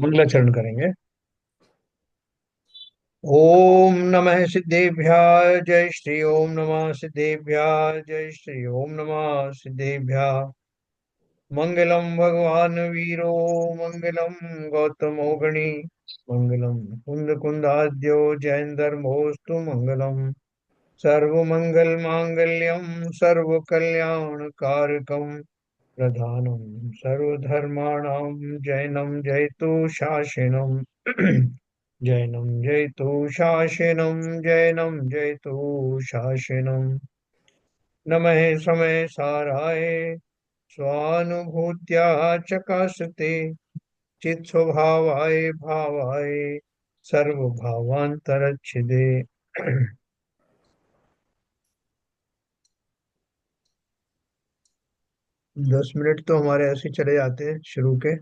मंगलाचरण करेंगे। ओम नमः सिद्धेभ्याय जय श्री ओम नमः सिद्धेभ्याय जय श्री ओम नमः सिद्धेभ्याय। मंगलम भगवान वीरो मंगलम गौतमो गणी मंगलम कुंद कुंदाद्यो जैन धर्मोस्तु मंगलम। सर्वमंगल मांगल्यम सर्व कल्याण कारकम प्रधानम सर्वधर्माणां जैनम जयतु शासनम। जैनम जयतु शासनम जैनम जयतु शासनम। नमः समय साराय स्वानुभूत्या चकाशते चित स्वभावाय भावाय सर्वभावांतरच्छिदे। 10 मिनट तो हमारे ऐसे ही चले जाते हैं शुरू के।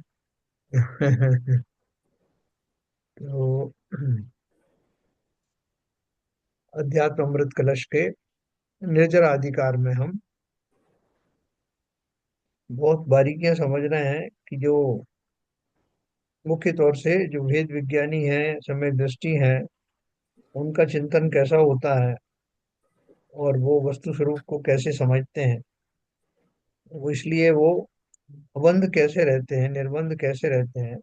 तो अध्यात्म अमृत कलश के निर्जर अधिकार में हम बहुत बारीकियां समझ रहे हैं कि जो मुख्य तौर से जो वेद विज्ञानी हैं, समय दृष्टि हैं, उनका चिंतन कैसा होता है और वो वस्तु स्वरूप को कैसे समझते हैं। वो इसलिए वो बंध कैसे रहते हैं, निर्बंध कैसे रहते हैं।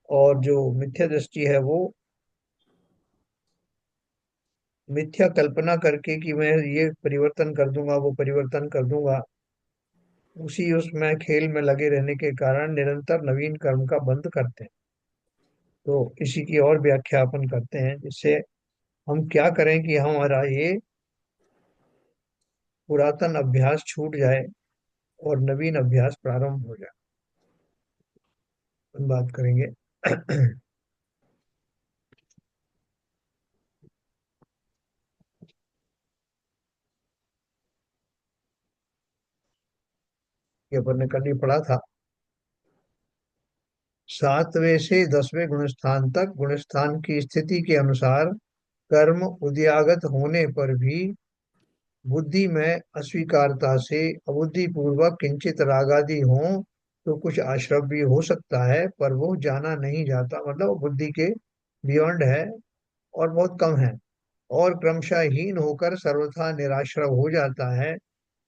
और जो मिथ्या दृष्टि है वो मिथ्या कल्पना करके कि मैं ये परिवर्तन कर दूंगा, वो परिवर्तन कर दूंगा, उसी उसमें खेल में लगे रहने के कारण निरंतर नवीन कर्म का बंध करते हैं। तो इसी की और व्याख्या अपन करते हैं, जिससे हम क्या करें कि हमारा ये पुरातन अभ्यास छूट जाए और नवीन अभ्यास प्रारंभ हो जाए। हम बात करेंगे। ये अपन ने कल ही पढ़ा था। 7वें से 10वें गुणस्थान तक गुणस्थान की स्थिति के अनुसार कर्म उद्यागत होने पर भी बुद्धि में अस्वीकारता से अबुद्धि पूर्वक किंचित रागादि हो तो कुछ आश्रव भी हो सकता है, पर वो जाना नहीं जाता, मतलब वो बुद्धि के बियॉन्ड है और बहुत कम है। और क्रमशः हीन होकर सर्वथा निराश्रव हो जाता है।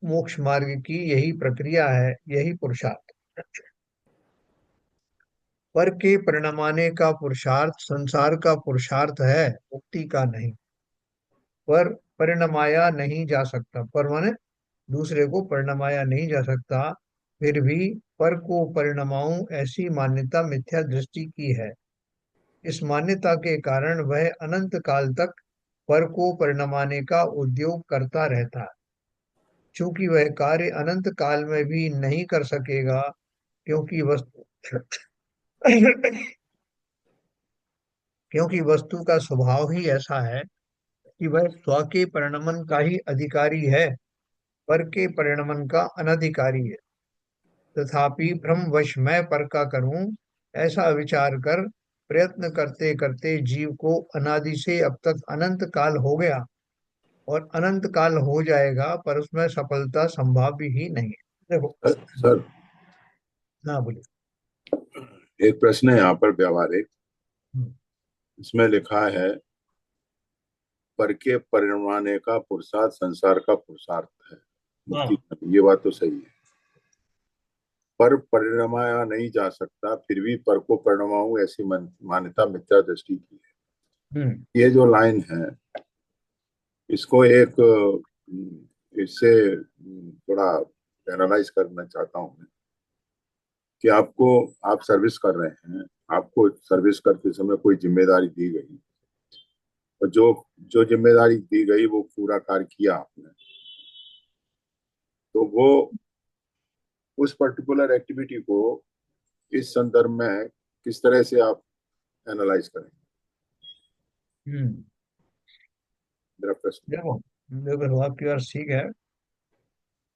मोक्ष मार्ग की यही प्रक्रिया है, यही पुरुषार्थ। पर के परिणमाने का पुरुषार्थ संसार का पुरुषार्थ है, मुक्ति का नहीं। पर परिणमाया नहीं जा सकता, पर माने दूसरे को परिणमाया नहीं जा सकता। फिर भी पर को परिणमाऊं ऐसी मान्यता मिथ्या दृष्टि की है। इस मान्यता के कारण वह अनंत काल तक पर को परिणमाने का उद्योग करता रहता है। चूंकि वह कार्य अनंत काल में भी नहीं कर सकेगा, क्योंकि वस्तु क्योंकि वस्तु का स्वभाव ही ऐसा है कि वह स्व के परिणमन का ही अधिकारी है, पर के परिणमन का अनधिकारी है। तथापि भ्रमवश मैं पर का करूं ऐसा विचार कर प्रयत्न करते करते जीव को अनादि से अब तक अनंत काल हो गया और अनंत काल हो जाएगा, पर उसमें सफलता संभव ही नहीं है। देखो। सर, हाँ बोलिए। एक प्रश्न है यहाँ पर व्यवहारिक। हम्म। इसमें लिखा है, पर के परिणमाने का पुरुषार्थ संसार का पुरुषार्थ है, मुक्ति हाँ। का नहीं। ये बात तो सही है। पर परिणमाया नहीं जा सकता, फिर भी पर को परिणमाऊं ऐसी मान्यता मिथ्या दृष्टि की हम्म। है। ये जो लाइन है, इसको एक इससे थोड़ा एनालाइज करना चाहता हूँ मैं। कि आप सर्विस कर रहे हैं, आपको सर्विस करते समय कोई जिम्मेदारी दी गई, और जो जो जिम्मेदारी दी गई वो पूरा कार्य किया आपने, तो वो उस पर्टिकुलर एक्टिविटी को इस संदर्भ में किस तरह से आप एनालाइज करें, हम्म। मेरा प्रश्न। देखो, देखो आपकी बात ठीक है।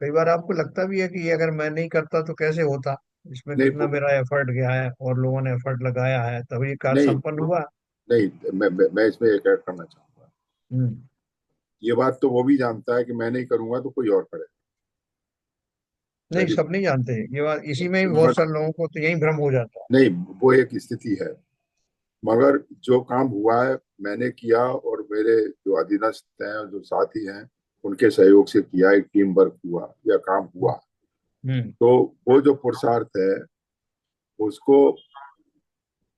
कई बार आपको लगता भी है कि ये अगर मैं नहीं करता तो कैसे होता, इसमें नहीं कितना मेरा एफर्ट गया है और लोगों ने एफर्ट लगाया है तभी ये कार्य नहीं संपन्न हुआ। नहीं, मैं इसमें एक ऐड करना चाहूंगा। हम्म। ये बात तो वो भी जानता है कि मैं नहीं करूंगा तो कोई और करेगा। नहीं, पहली। सब नहीं जानते ये बात, इसी में भी बहुत मगर सारे लोगों को तो यही भ्रम हो जाता है। नहीं, वो एक स्थिति है। मगर जो काम हुआ है मैंने किया, और मेरे जो अधीनस्थ हैं, जो साथी हैं, उनके सहयोग से किया, एक टीम वर्क हुआ या काम हुआ। हम्म। तो वो जो पुरुषार्थ है उसको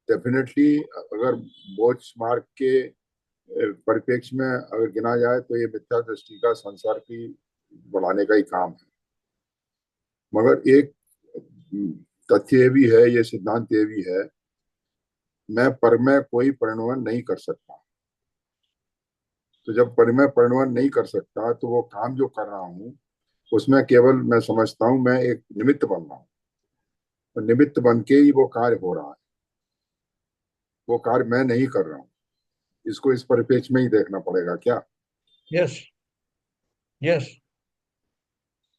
डेफिनेटली, अगर बोझ मार्क के परिप्रेक्ष्य में अगर गिना जाए तो ये मिथ्या दृष्टि का संसार की बढ़ाने का ही काम है। मगर एक तथ्य ये भी है, ये सिद्धांत ये भी है, मैं पर में कोई परिणमन नहीं कर सकता। तो जब पर मैं परिणमन नहीं कर सकता तो वो काम जो कर रहा हूँ उसमें केवल मैं समझता हूँ मैं एक निमित्त बन रहा हूँ, तो निमित्त बन के ही वो कार्य हो रहा है, वो कार्य मैं नहीं कर रहा हूँ। इसको इस परिप्रेक्ष्य में ही देखना पड़ेगा क्या। यस। यस।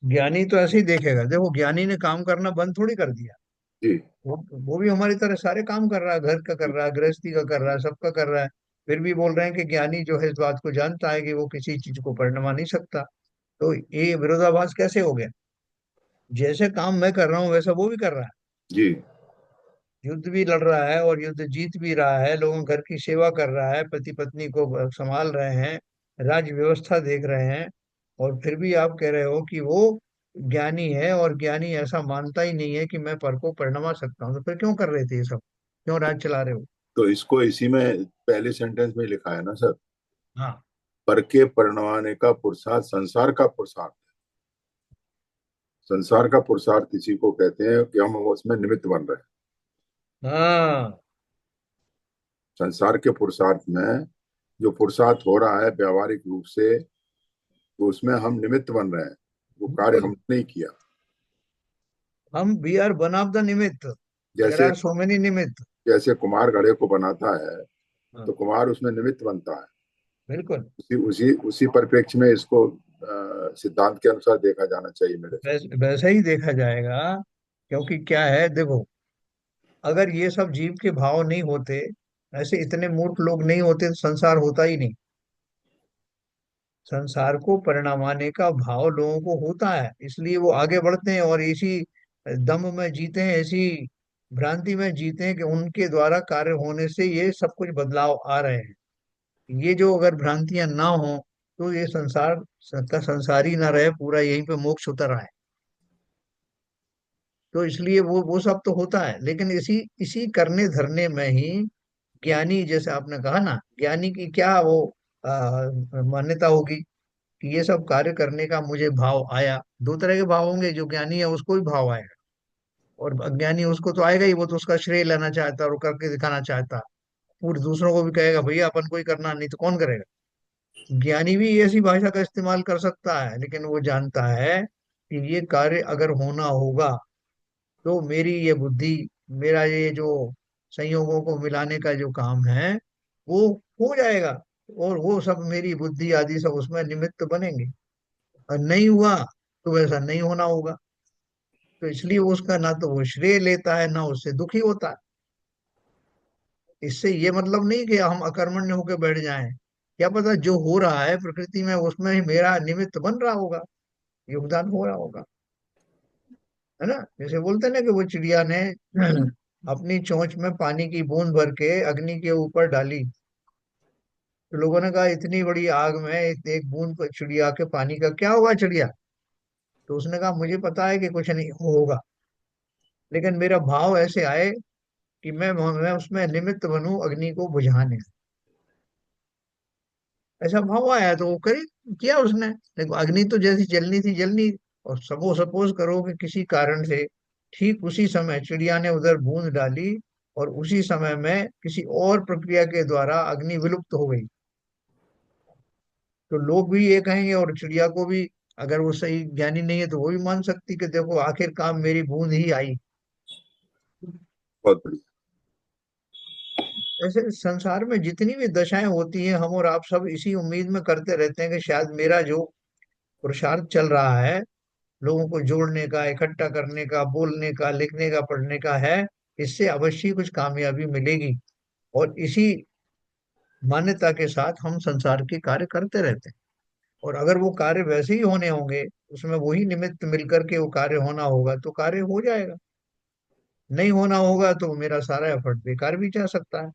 ज्ञानी तो ऐसे ही देखेगा, देखो ज्ञानी ने काम करना बंद थोड़ी कर दिया। जी। वो भी हमारी तरह सारे काम कर रहा है, घर का कर रहा है, गृहस्थी का कर रहा है, सबका कर रहा है। फिर भी बोल रहे हैं कि ज्ञानी जो है इस बात को जानता है कि वो किसी चीज को परिणमा नहीं सकता। तो ये विरोधाभास कैसे हो गया? जैसे काम मैं कर रहा हूँ वैसा वो भी कर रहा है। जी। युद्ध भी लड़ रहा है और युद्ध जीत भी रहा है, लोगों घर की सेवा कर रहा है, पति पत्नी को संभाल रहे हैं, राज्य व्यवस्था देख रहे हैं। और फिर भी आप कह रहे हो कि वो ज्ञानी है, और ज्ञानी ऐसा मानता ही नहीं है कि मैं पर को परिणमा सकता हूँ। तो फिर क्यों कर रहे थे ये सब? क्यों राज चला रहे हो? तो इसको इसी में पहले सेंटेंस में लिखा है ना सर, हाँ। पर के परिणमाने का पुरुषार्थ संसार का पुरुषार्थ। संसार का पुरुषार्थ इसी को कहते हैं कि हम उसमें निमित्त बन रहे हैं। हाँ। संसार के पुरुषार्थ में जो पुरुषार्थ हो रहा है व्यावहारिक रूप से, तो उसमें हम निमित्त बन रहे हैं, वो कार्य बिल्कुल। हमने नहीं किया। हम we are one of the निमित्त। देर जैसे आर सो मेनी निमित्त। जैसे कुम्हार घड़े को बनाता है हाँ। तो कुम्हार उसमें निमित्त बनता है। बिल्कुल। उसी उसी उसी परिप्रेक्ष्य में इसको सिद्धांत के अनुसार देखा जाना चाहिए मेरे। वैसा ही देखा जाएगा। क्योंकि क्या है, देखो, अगर ये सब जीव के भाव नहीं होते, ऐसे इतने मूर्ख लोग नहीं होते, तो संसार होता ही नहीं। संसार को परिणमाने का भाव लोगों को होता है, इसलिए वो आगे बढ़ते हैं और इसी दम में जीते हैं, ऐसी भ्रांति में जीते हैं कि उनके द्वारा कार्य होने से ये सब कुछ बदलाव आ रहे हैं। ये जो अगर भ्रांतियां ना हो तो ये संसार का संसार ही ना रहे, पूरा यहीं पे मोक्ष उतर आए। तो इसलिए वो सब तो होता है, लेकिन इसी इसी करने धरने में ही ज्ञानी, जैसे आपने कहा ना, ज्ञानी की क्या वो मान्यता होगी कि ये सब कार्य करने का मुझे भाव आया। दो तरह के भाव होंगे, जो ज्ञानी है उसको भी भाव आएगा, और अज्ञानी उसको तो आएगा ही, वो तो उसका श्रेय लेना चाहता है और करके दिखाना चाहता है। पूरे दूसरों को भी कहेगा भैया अपन को ही करना, नहीं तो कौन करेगा। ज्ञानी भी ऐसी भाषा का इस्तेमाल कर सकता है, लेकिन वो जानता है कि ये कार्य अगर होना होगा तो मेरी ये बुद्धि, मेरा ये जो संयोगों को मिलाने का जो काम है वो हो जाएगा, और वो सब मेरी बुद्धि आदि सब उसमें निमित्त बनेंगे। और नहीं हुआ तो वैसा नहीं होना होगा। तो इसलिए वो उसका ना तो वो श्रेय लेता है, ना उससे दुखी होता है। इससे ये मतलब नहीं कि हम अकर्मण्य होकर बैठ जाएं। क्या पता जो हो रहा है प्रकृति में उसमें ही मेरा निमित्त बन रहा होगा, योगदान हो रहा होगा। है ना? जैसे बोलते हैं ना कि वो चिड़िया ने अपनी चोंच में पानी की बूंद भर के अग्नि के ऊपर डाली। तो लोगों ने कहा इतनी बड़ी आग में एक बूंद पर चिड़िया के पानी का क्या होगा चिड़िया? तो उसने कहा मुझे पता है कि कुछ नहीं होगा, लेकिन मेरा भाव ऐसे आए कि मैं उसमें निमित्त बनूं अग्नि को बुझाने। ऐसा भाव आया तो वो करे, किया उसने। देखो अग्नि तो जैसी जलनी थी जलनी। और सपोज करो कि किसी कारण से ठीक उसी समय चिड़िया ने उधर बूंद डाली, और उसी समय में किसी और प्रक्रिया के द्वारा अग्नि विलुप्त हो गई। तो लोग भी ये कहेंगे, और चिड़िया को भी, अगर वो सही ज्ञानी नहीं है तो वो भी मान सकती कि देखो आखिर काम मेरी बूंद ही आई। बहुत बढ़िया। ऐसे संसार में जितनी भी दशाएं होती हैं, हम और आप सब इसी उम्मीद में करते रहते हैं कि शायद मेरा जो पुरुषार्थ चल रहा है, लोगों को जोड़ने का, इकट्ठा करने का, बोलने का, लिखने का, पढ़ने का है, इससे अवश्य कुछ कामयाबी मिलेगी। और इसी मान्यता के साथ हम संसार के कार्य करते रहते हैं। और अगर वो कार्य वैसे ही होने होंगे, उसमें वही निमित्त मिलकर के वो कार्य होना होगा, तो कार्य हो जाएगा। नहीं होना होगा तो मेरा सारा एफर्ट बेकार भी जा सकता है।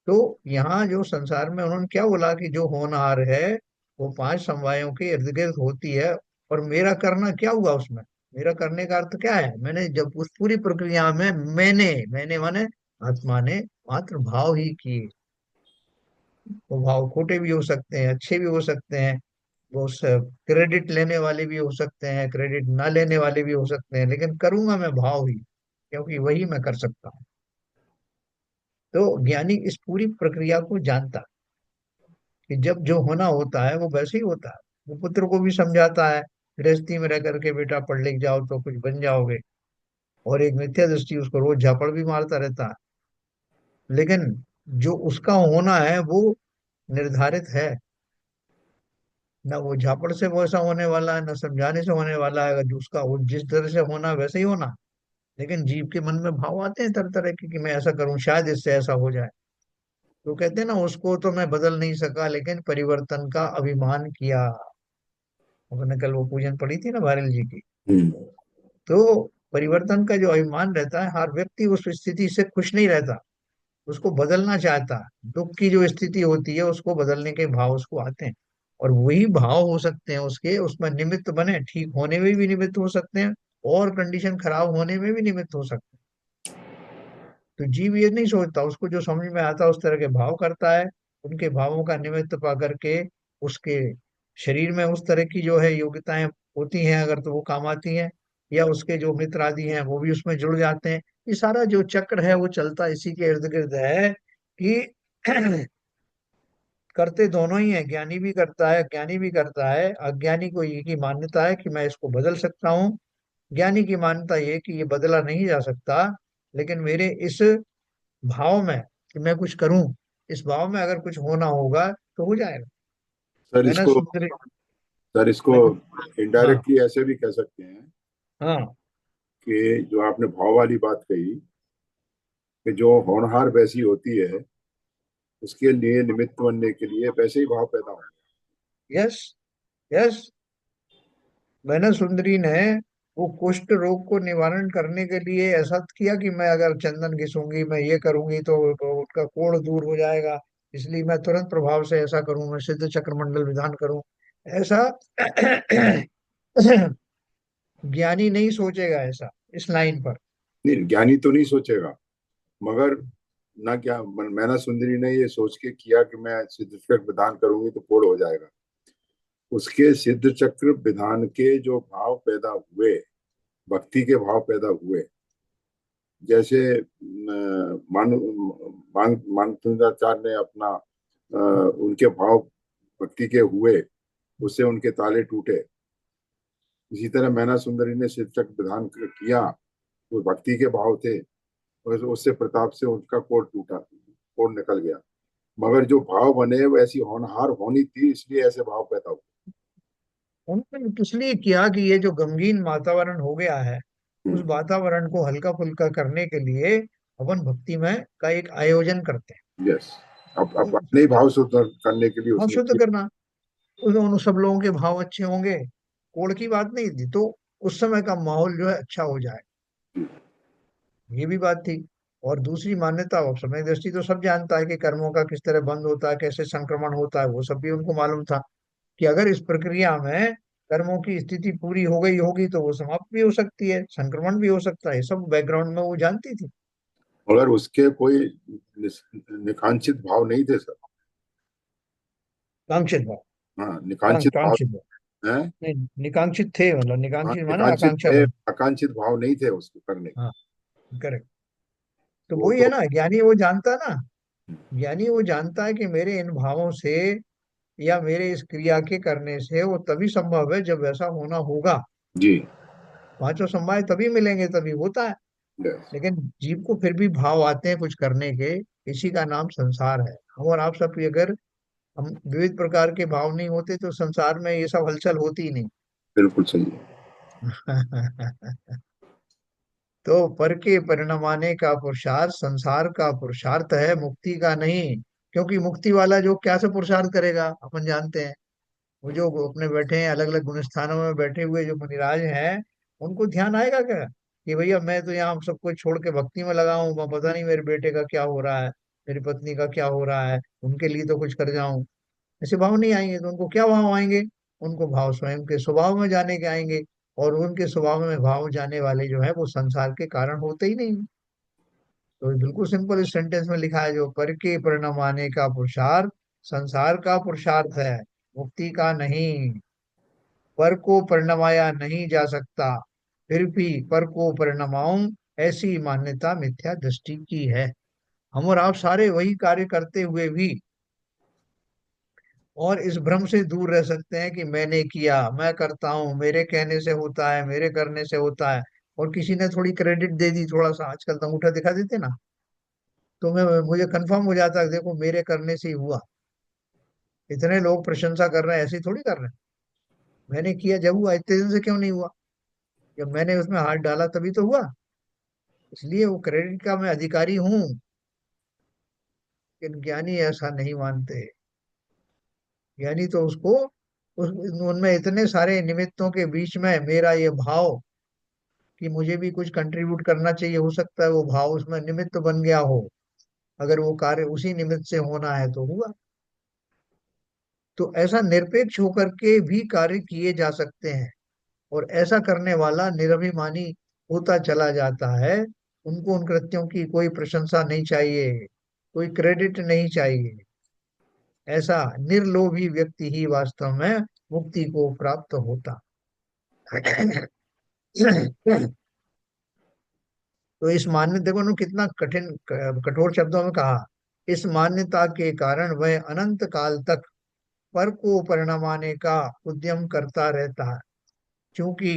तो यहाँ जो संसार में उन्होंने क्या बोला कि जो होनहार है वो पांच समवायों के इर्द गिर्द होती है। और मेरा करना क्या हुआ उसमें? मेरा करने का अर्थ क्या है? मैंने जब उस पूरी प्रक्रिया में मैंने माने आत्मा ने मात्र भाव ही किए। वो भाव खोटे भी हो सकते हैं, अच्छे भी हो सकते हैं, वो क्रेडिट लेने वाले भी हो सकते हैं, क्रेडिट ना लेने वाले भी हो सकते हैं, लेकिन करूंगा मैं भाव ही, क्योंकि वही मैं कर सकता हूँ। तो ज्ञानी इस पूरी प्रक्रिया को जानता है कि जब जो होना होता है वो वैसे ही होता है। वो पुत्र को भी समझाता है, गृहस्थी में रह करके बेटा पढ़ लिख जाओ तो कुछ बन जाओगे। और एक मिथ्या दृष्टि उसको रोज झापड़ भी मारता रहता है। लेकिन जो उसका होना है वो निर्धारित है। ना वो झापड़ से वैसा होने वाला है, ना समझाने से होने वाला है। अगर जो उसका वो जिस तरह से होना वैसे ही होना। लेकिन जीव के मन में भाव आते हैं तरह तरह के कि मैं ऐसा करूं, शायद इससे ऐसा हो जाए। तो कहते हैं ना, उसको तो मैं बदल नहीं सका लेकिन परिवर्तन का अभिमान किया। अपने कल वो पूजन पड़ी थी ना वायरल जी की। हम्म। तो परिवर्तन का जो अभिमान रहता है, हर व्यक्ति उस स्थिति से खुश नहीं रहता, उसको बदलना चाहता है। दुख की जो स्थिति होती है उसको बदलने के भाव उसको आते हैं। और वही भाव हो सकते हैं उसके, उसमें निमित्त बने, ठीक होने में भी निमित्त हो सकते हैं, और कंडीशन खराब होने में भी निमित्त हो सकते हैं। तो जीव ये नहीं सोचता, उसको जो समझ में आता है उस तरह के भाव करता है। उनके भावों का निमित्त पा करके उसके शरीर में उस तरह की जो है योग्यताएं होती हैं, अगर तो वो काम आती हैं, या उसके जो मित्र आदि हैं वो भी उसमें जुड़ जाते हैं। ये सारा जो चक्र है वो चलता इसी के इर्द गिर्द है कि करते दोनों ही है। ज्ञानी भी करता है, अज्ञानी भी करता है। अज्ञानी को ये की मान्यता है कि मैं इसको बदल सकता हूँ। ज्ञानी की मान्यता ये कि ये बदला नहीं जा सकता, लेकिन मेरे इस भाव में कि मैं कुछ करूं, इस भाव में अगर कुछ होना होगा तो हो जाएगा। सर मैंने इसको सुंदरी सर इसको मैंने हाँ इनडायरेक्टली ऐसे भी कह सकते हैं हाँ। कि जो आपने भाव वाली बात कही, कि जो होनहार वैसी होती है, उसके लिए निमित्त बनने के लिए वैसे ही भाव पैदा होंगे। Yes, yes. मैंने सुंदरी ने वो कुष्ठ रोग को निवारण करने के लिए ऐसा किया कि मैं अगर चंदन घिसूंगी, मैं ये करूंगी तो उनका कोढ़ दूर हो जाएगा। इसलिए मैं तुरंत प्रभाव से ऐसा करूं, मैं सिद्ध चक्रमंडल विधान करूं, ऐसा। ज्ञानी नहीं सोचेगा ऐसा इस लाइन पर। नहीं, ज्ञानी तो नहीं सोचेगा, मगर ना क्या मैना सुंदरी ने ये सोच के किया कि मैं सिद्ध चक्र विधान करूंगी तो कोड़ हो जाएगा। उसके सिद्ध चक्र विधान के जो भाव पैदा हुए, भक्ति के भाव पैदा हुए, जैसे मान मान मानचंद्राचार्य ने अपना उनके भाव भक्ति के हुए, उससे उनके ताले टूटे। इसी तरह मैना सुंदरी ने सिद्ध चक्र विधान किया, वो भक्ति के भाव थे, और उससे प्रताप से उनका कोड टूटा, कोड निकल गया। मगर जो भाव बने वो ऐसी होनहार होनी थी, इसलिए ऐसे भाव पैदा हुए। उन्होंने इसलिए किया कि ये जो गमगीन वातावरण हो गया है, उस हम्म। वातावरण को हल्का फुल्का करने के लिए अपन भक्ति में का एक आयोजन करते हैं। यस। अब तो अपने ही भाव शुद्ध करने के लिए भाव उसने शुद्ध किया। करना, उन सब लोगों के भाव अच्छे होंगे, कोड़ की बात नहीं थी, तो उस समय का माहौल जो है अच्छा हो जाए, ये भी बात थी। और दूसरी मान्यता, और समय दृष्टि तो सब जानता है कि कर्मों का किस तरह बंद होता है, कैसे संक्रमण होता है, वो सब भी उनको मालूम था कि अगर इस प्रक्रिया में कर्मों की स्थिति पूरी हो गई होगी तो वो समाप्त भी हो सकती है, संक्रमण भी हो सकता है, सब बैकग्राउंड में वो जानती थी। मगर उसके कोई निकांक्षित भाव नहीं थे सर। कांक्षित भाव, हाँ, निकांक्षित भाव कांक्षित भाव। है। नहीं, निकांक्षित थे, मतलब हाँ, निकांक्षित माने निकांक्षित आकांक्षा थे, भाव। आकांक्षित भाव नहीं थे उसको करने के। हाँ, करेक्ट। तो वो वही है तो ना, ज्ञानी वो जानता है ना। ज्ञानी वो जानता है कि मेरे इन भावों से या मेरे इस क्रिया के करने से वो तभी संभव है जब ऐसा होना होगा। जी। पांचों समवाय तभी मिलेंगे, तभी होता है। यस। लेकिन जीव को फिर भी भाव आते हैं कुछ करने के। इसी का नाम संसार है। हम और आप सब भी अगर हम विविध प्रकार के भाव नहीं होते तो संसार में ये सब हलचल होती ही नहीं। बिल्कुल सही है। तो पर के परिणमाने का पुरुषार्थ संसार का पुरुषार्थ है, मुक्ति का नहीं। क्योंकि मुक्ति वाला जो क्या से पुरुषार्थ करेगा अपन जानते हैं। वो जो अपने बैठे हैं अलग अलग गुण स्थानों में बैठे हुए जो मुनिराज हैं, उनको ध्यान आएगा क्या कि भैया मैं तो यहाँ सब कुछ छोड़ के भक्ति में लगा हूँ, मैं पता नहीं मेरे बेटे का क्या हो रहा है, मेरी पत्नी का क्या हो रहा है, उनके लिए तो कुछ कर जाऊं। ऐसे भाव नहीं आएंगे तो उनको क्या भाव आएंगे? उनको भाव स्वयं के स्वभाव में जाने के आएंगे। और उनके स्वभाव में भाव जाने वाले जो है वो संसार के कारण होते ही नहीं। तो ये बिल्कुल सिंपल इस सेंटेंस में लिखा है, जो पर के परिणाम आने का पुरुषार्थ संसार का पुरुषार्थ है, मुक्ति का नहीं। पर को परिणमाया नहीं जा सकता, फिर भी पर को परिणमाऊं, ऐसी मान्यता मिथ्या दृष्टि की है। हम और आप सारे वही कार्य करते हुए भी और इस भ्रम से दूर रह सकते हैं कि मैंने किया, मैं करता हूँ, मेरे कहने से होता है, मेरे करने से होता है। और किसी ने थोड़ी क्रेडिट दे दी, थोड़ा सा आजकल तो अंगूठा दिखा देते ना, तो मैं मुझे कंफर्म हो जाता है देखो मेरे करने से ही हुआ। इतने लोग प्रशंसा कर रहे हैं, ऐसे ही थोड़ी कर रहे हैं। मैंने किया जब हुआ, इतने दिन से क्यों नहीं हुआ? जब मैंने उसमें हाथ डाला तभी तो हुआ। इसलिए वो क्रेडिट का मैं अधिकारी हूँ। लेकिन ज्ञानी ऐसा नहीं मानते। ज्ञानी तो उसको उस उनमें इतने सारे निमित्तों के बीच में मेरा ये भाव कि मुझे भी कुछ कंट्रीब्यूट करना चाहिए, हो सकता है वो भाव उसमें निमित्त बन गया हो। अगर वो कार्य उसी निमित्त से होना है तो हुआ। तो ऐसा निरपेक्ष होकर के भी कार्य किए जा सकते हैं। और ऐसा करने वाला निरभिमानी होता चला जाता है। उनको उन कृत्यों की कोई प्रशंसा नहीं चाहिए, कोई क्रेडिट नहीं चाहिए। ऐसा निर्लोभी व्यक्ति ही वास्तव में मुक्ति को प्राप्त होता। तो इस मान्य देखो ना कितना कठिन कठोर शब्दों में कहा। इस मान्यता के कारण वह अनंत काल तक पर को परिणमाने का उद्यम करता रहता है, क्योंकि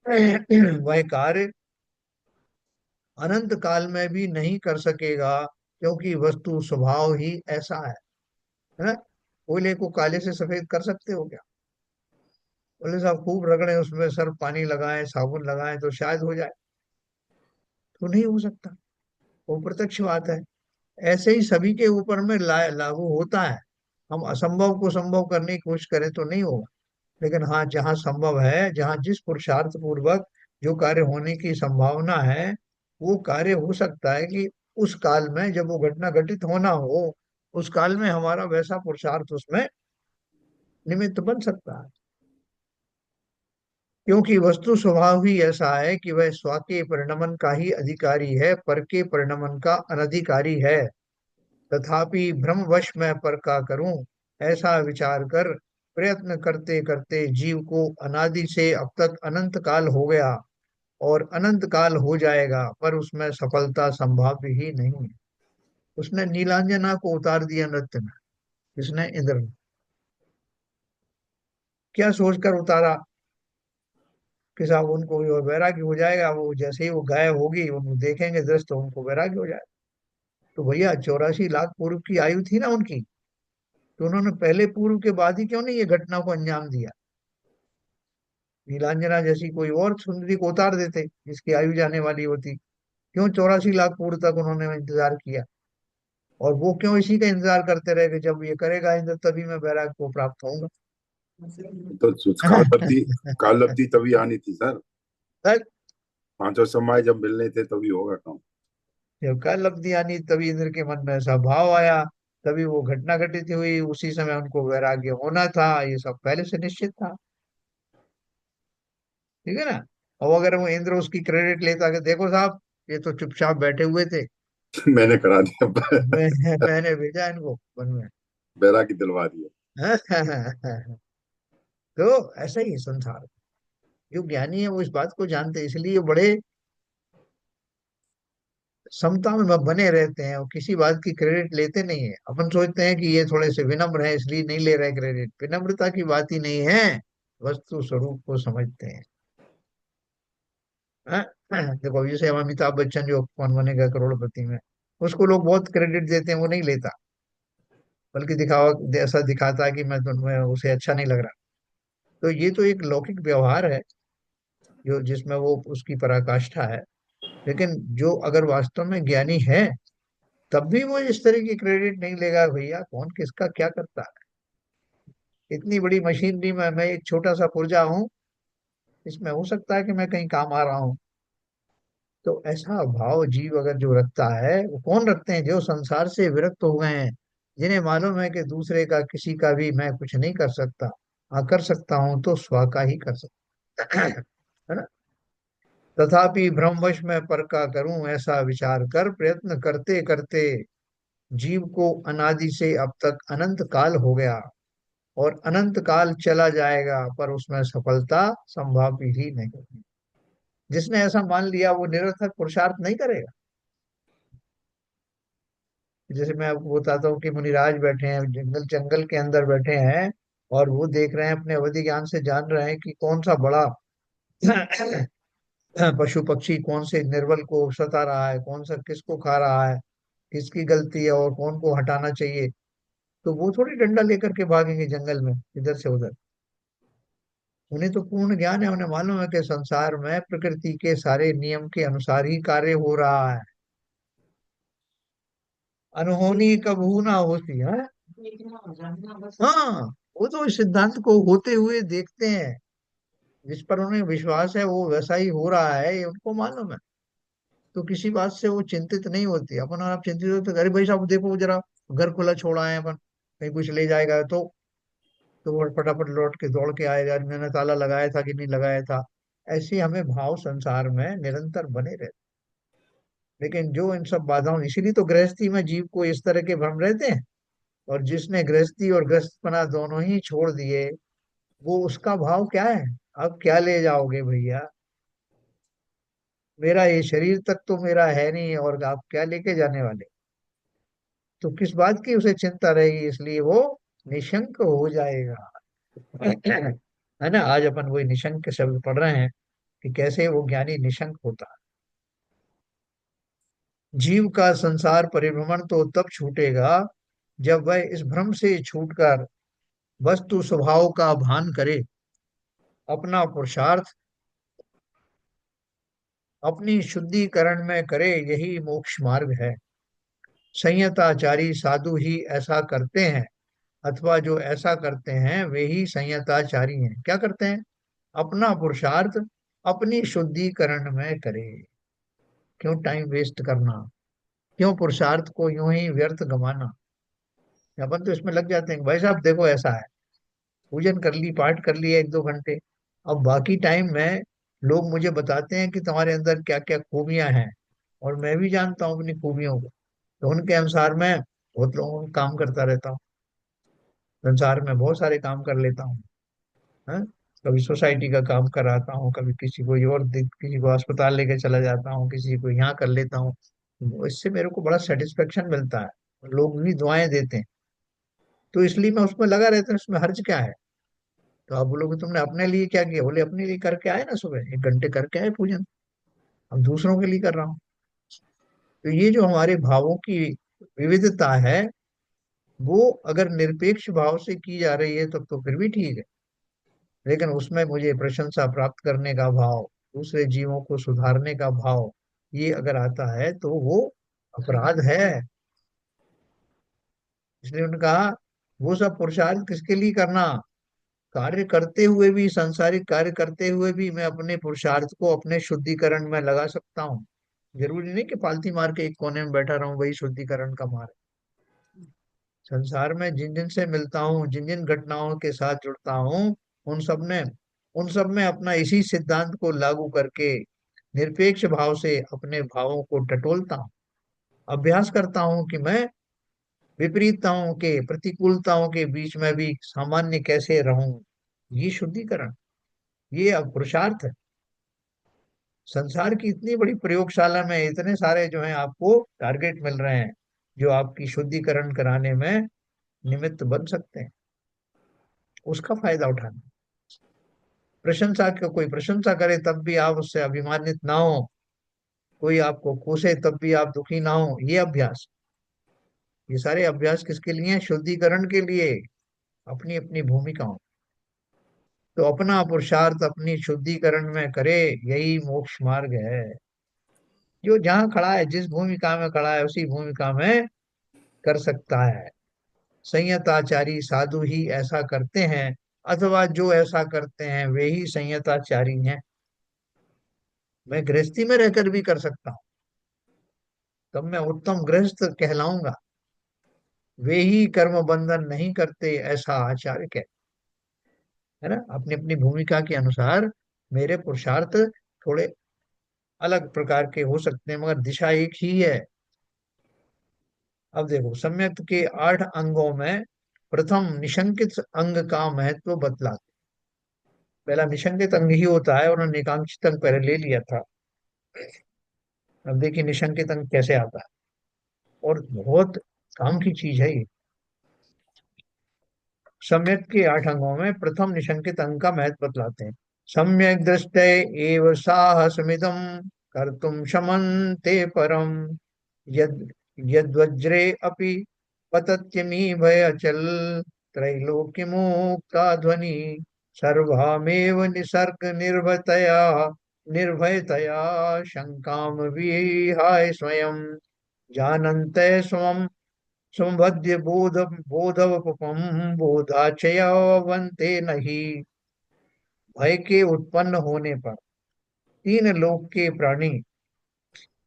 वह कार्य अनंत काल में भी नहीं कर सकेगा, क्योंकि वस्तु स्वभाव ही ऐसा है ना। कोयले को काले से सफेद कर सकते हो क्या? बोले साहब खूब रगड़े, उसमें सर्फ पानी लगाएं, साबुन लगाएं तो शायद हो जाए। तो नहीं हो सकता। वो प्रत्यक्ष बात है। ऐसे ही सभी के ऊपर में लागू होता है। हम असंभव को संभव करने की कोशिश करें तो नहीं होगा। लेकिन हाँ, जहाँ संभव है, जहाँ जिस पुरुषार्थ पूर्वक जो कार्य होने की संभावना है, वो कार्य हो सकता है कि उस काल में जब वो घटना घटित होना हो, उस काल में हमारा वैसा पुरुषार्थ उसमें निमित्त बन सकता है। क्योंकि वस्तु स्वभाव ही ऐसा है कि वह स्व के परिणमन का ही अधिकारी है, पर के परिणमन का अनधिकारी है। तथापि भ्रमवश मैं पर का करूं, ऐसा विचार कर प्रयत्न करते करते जीव को अनादि से अब तक अनंत काल हो गया और अनंत काल हो जाएगा, पर उसमें सफलता संभाव्य ही नहीं है। उसने नीलांजना को उतार दिया नृत्य में। किसने? इंद्र ने। क्या सोचकर उतारा कि साहब उनको वो वैराग्य हो जाएगा, वो जैसे ही वो गायब होगी उनको देखेंगे दृश्य तो उनको वैराग्य हो जाएगा। तो भैया 84 लाख पूर्व की आयु थी ना उनकी, तो उन्होंने पहले पूर्व के बाद ही क्यों नहीं ये घटना को अंजाम दिया? नीलांजना जैसी कोई और सुंदरी को उतार देते जिसकी आयु जाने वाली होती। क्यों 84 लाख पूर्व तक उन्होंने इंतजार किया? और वो क्यों इसी का इंतजार करते रहे कि जब ये करेगा इंद्र तभी मैं बैराग को प्राप्त होऊंगा? तो काल अवधि तभी आनी थी सर। पांचों समय जब मिलने थे तभी होगा काम। जब कल लब्धि आनी तभी इंद्र के मन में ऐसा भाव आया, तभी वो घटना घटित हुई, उसी समय उनको वैराग्य होना था, ये सब पहले से निश्चित था। ठीक है ना। और अगर वो इंद्र उसकी क्रेडिट लेता कि देखो साहब ये तो चुपचाप बैठे हुए थे, मैंने करा दिया। मैंने भेजा इनको वन में। बैरा की दिलवा दिया। तो ऐसा ही है संसार। जो ज्ञानी है वो इस बात को जानते हैं, इसलिए बड़े समता में बने रहते हैं और किसी बात की क्रेडिट लेते नहीं है। अपन सोचते हैं कि ये थोड़े से विनम्र हैं इसलिए नहीं ले रहे क्रेडिट, विनम्रता की बात ही नहीं है। वस्तु स्वरूप को समझते हैं। हाँ? देखो जैसे हम अमिताभ बच्चन जो कौन बनेगा करोड़पति में, उसको लोग बहुत क्रेडिट देते हैं, वो नहीं लेता। बल्कि दिखावा ऐसा दिखाता है कि मैं उसे अच्छा नहीं लग रहा। तो ये तो एक लौकिक व्यवहार है जो जिसमें वो उसकी पराकाष्ठा है। लेकिन जो अगर वास्तव में ज्ञानी है, तब भी वो इस तरह की क्रेडिट नहीं लेगा। भैया कौन किसका क्या करता है, इतनी बड़ी मशीनरी में मैं एक छोटा सा पुर्जा हूँ, इसमें हो सकता है कि मैं कहीं काम आ रहा हूँ। तो ऐसा भाव जीव अगर जो रखता है, वो कौन रखते हैं? जो संसार से विरक्त हो गए हैं, जिन्हें मालूम है कि दूसरे का, किसी का भी मैं कुछ नहीं कर सकता। हाँ, कर सकता हूँ तो स्व का ही कर सकता है ना। तथापि भ्रमवश में पर का करूं ऐसा विचार कर, प्रयत्न करते करते जीव को अनादि से अब तक अनंत काल हो गया, और अनंत काल चला जाएगा, पर उसमें सफलता संभव ही नहीं होगी। जिसने ऐसा मान लिया वो निरर्थक पुरुषार्थ नहीं करेगा। जैसे मैं आपको बताता हूँ कि मुनिराज बैठे हैं, जंगल जंगल के अंदर बैठे हैं, और वो देख रहे हैं, अपने अवधि ज्ञान से जान रहे हैं कि कौन सा बड़ा पशु पक्षी कौन से निर्बल को सता रहा है, कौन सा किसको खा रहा है, किसकी गलती है और कौन को हटाना चाहिए। तो वो थोड़ी डंडा लेकर के भागेंगे जंगल में इधर से उधर। उन्हें तो पूर्ण ज्ञान है, उन्हें मालूम है कि संसार में प्रकृति के सारे नियम के अनुसार ही कार्य हो रहा है। अनहोनी कबहू ना होती है। हाँ, वो तो इस सिद्धांत को होते हुए देखते हैं। जिस पर उन्हें विश्वास है वो वैसा ही हो रहा है, ये उनको मालूम है। तो किसी बात से वो चिंतित नहीं होती। अपन और आप चिंतित होते, अरे भाई साहब देखो जरा, घर खुला छोड़ा है अपन, कहीं कुछ ले जाएगा तो वो फटाफट लौट के दौड़ के आएगा, मैंने ताला लगाया था कि नहीं लगाया था। ऐसे हमें भाव संसार में निरंतर बने रहते। लेकिन जो इन सब बाधाओं, इसीलिए तो गृहस्थी में जीव को इस तरह के भ्रम रहते हैं। और जिसने गृहस्थी और ग्रस्तपना दोनों ही छोड़ दिए, वो उसका भाव क्या है? अब क्या ले जाओगे भैया? मेरा ये शरीर तक तो मेरा है नहीं, और आप क्या लेके जाने वाले? तो किस बात की उसे चिंता रहेगी? इसलिए वो निशंक हो जाएगा। है ना। आज अपन वही निशंक शब्द पढ़ रहे हैं कि कैसे वो ज्ञानी निशंक होता है। जीव का संसार परिभ्रमण तो तब छूटेगा जब वह इस भ्रम से छूटकर वस्तु स्वभाव का भान करे, अपना पुरुषार्थ अपनी शुद्धिकरण में करे, यही मोक्ष मार्ग है। संयताचारी साधु ही ऐसा करते हैं, अथवा जो ऐसा करते हैं वे ही संयताचारी हैं। क्या करते हैं? अपना पुरुषार्थ अपनी शुद्धिकरण में करे। क्यों टाइम वेस्ट करना? क्यों पुरुषार्थ को यूं ही व्यर्थ गंवाना? अपन तो इसमें लग जाते हैं कि भाई साहब देखो ऐसा है, पूजन कर ली, पाठ कर लिया 1-2 घंटे, अब बाकी टाइम में लोग मुझे बताते हैं कि तुम्हारे अंदर क्या क्या खूबियां हैं, और मैं भी जानता हूँ अपनी खूबियों को। तो उनके अनुसार मैं बहुत लोगों का काम करता रहता हूँ, संसार में बहुत सारे काम कर लेता हूँ। हाँ? कभी सोसाइटी का काम कराता हूँ, कभी किसी को और किसी को अस्पताल लेके चला जाता हूँ, किसी को यहाँ कर लेता हूँ। तो इससे मेरे को बड़ा सेटिस्फेक्शन मिलता है, लोग भी दुआएं देते हैं। तो इसलिए मैं उसमें लगा रहता हूँ, इसमें हर्ज क्या है? तो आप बोलोगे तुमने अपने लिए क्या किया? बोले अपने लिए करके आए ना, सुबह 1 घंटे करके आए पूजन। अब दूसरों के लिए कर रहा हूँ। तो ये जो हमारे भावों की विविधता है, वो अगर निरपेक्ष भाव से की जा रही है तब तो फिर भी ठीक है। लेकिन उसमें मुझे प्रशंसा प्राप्त करने का भाव, दूसरे जीवों को सुधारने का भाव, ये अगर आता है तो वो अपराध है। इसलिए उन्होंने कहा, वो सब पुरुषार्थ किसके लिए करना? कार्य करते हुए भी, सांसारिक कार्य करते हुए भी मैं अपने पुरुषार्थ को अपने शुद्धिकरण में लगा सकता हूँ। जरूरी नहीं कि पालती मार के एक कोने में बैठा रहूं, वही शुद्धिकरण का मार्ग। संसार में जिन जिन से मिलता हूँ, जिन जिन घटनाओं के साथ जुड़ता हूँ, उन सब ने उन सब में अपना इसी सिद्धांत को लागू करके निरपेक्ष भाव से अपने भावों को टटोलता हूँ। अभ्यास करता हूँ कि मैं विपरीतताओं के, प्रतिकूलताओं के बीच में भी सामान्य कैसे रहूं। ये शुद्धिकरण, ये अब पुरुषार्थ है। संसार की इतनी बड़ी प्रयोगशाला में इतने सारे जो है आपको टारगेट मिल रहे हैं, जो आपकी शुद्धिकरण कराने में निमित्त बन सकते हैं। उसका फायदा उठाना। प्रशंसा को कोई प्रशंसा करे तब भी आप उससे अभिमानित ना हो, कोई आपको कोसे तब भी आप दुखी ना हो, ये अभ्यास। ये सारे अभ्यास किसके लिए हैं? शुद्धिकरण के लिए, अपनी अपनी भूमिकाओं। तो अपना पुरुषार्थ अपनी शुद्धिकरण में करे, यही मोक्ष मार्ग है। जो जहाँ खड़ा है, जिस भूमिका में खड़ा है, उसी भूमिका में कर सकता है। संयताचारी साधु ही ऐसा करते हैं, अथवा जो ऐसा करते हैं वे ही संयताचारी हैं। मैं गृहस्थी में रहकर भी कर सकता हूँ, तब मैं उत्तम गृहस्थ कहलाऊंगा। वे ही कर्म बंधन नहीं करते, ऐसा आचार्य कहते है ना। अपनी अपनी भूमिका के अनुसार मेरे पुरुषार्थ थोड़े अलग प्रकार के हो सकते हैं, मगर दिशा एक ही है। अब देखो, सम्यक के 8 अंगों में प्रथम निशंकित अंग का महत्व बतला। पहला निशंकित अंग ही होता है, उन्होंने एकांकित अंग पहले ले लिया था। अब देखिए निशंकित अंग कैसे आता है, और बहुत काम की चीज है ये। सम्यक के 8 अंगों में प्रथम निशंकित अंग का महत्व बतलाते हैं। सम्यक दृष्टि एव साहसमिदं कर्तुम शमन्ते परम, यद यद्वज्रे अपि पतत्यमी भय अचल, त्रैलोक्यमुक्ता ध्वनि सर्वमेव निसर्ग निर्भयतया, निर्भयतया शंकाम विहाय स्वयं, जानन्ते स्वम समबद्ध बोधवपम बोधाचयवन्ते नहि। भय के उत्पन्न होने पर तीन लोक के प्राणी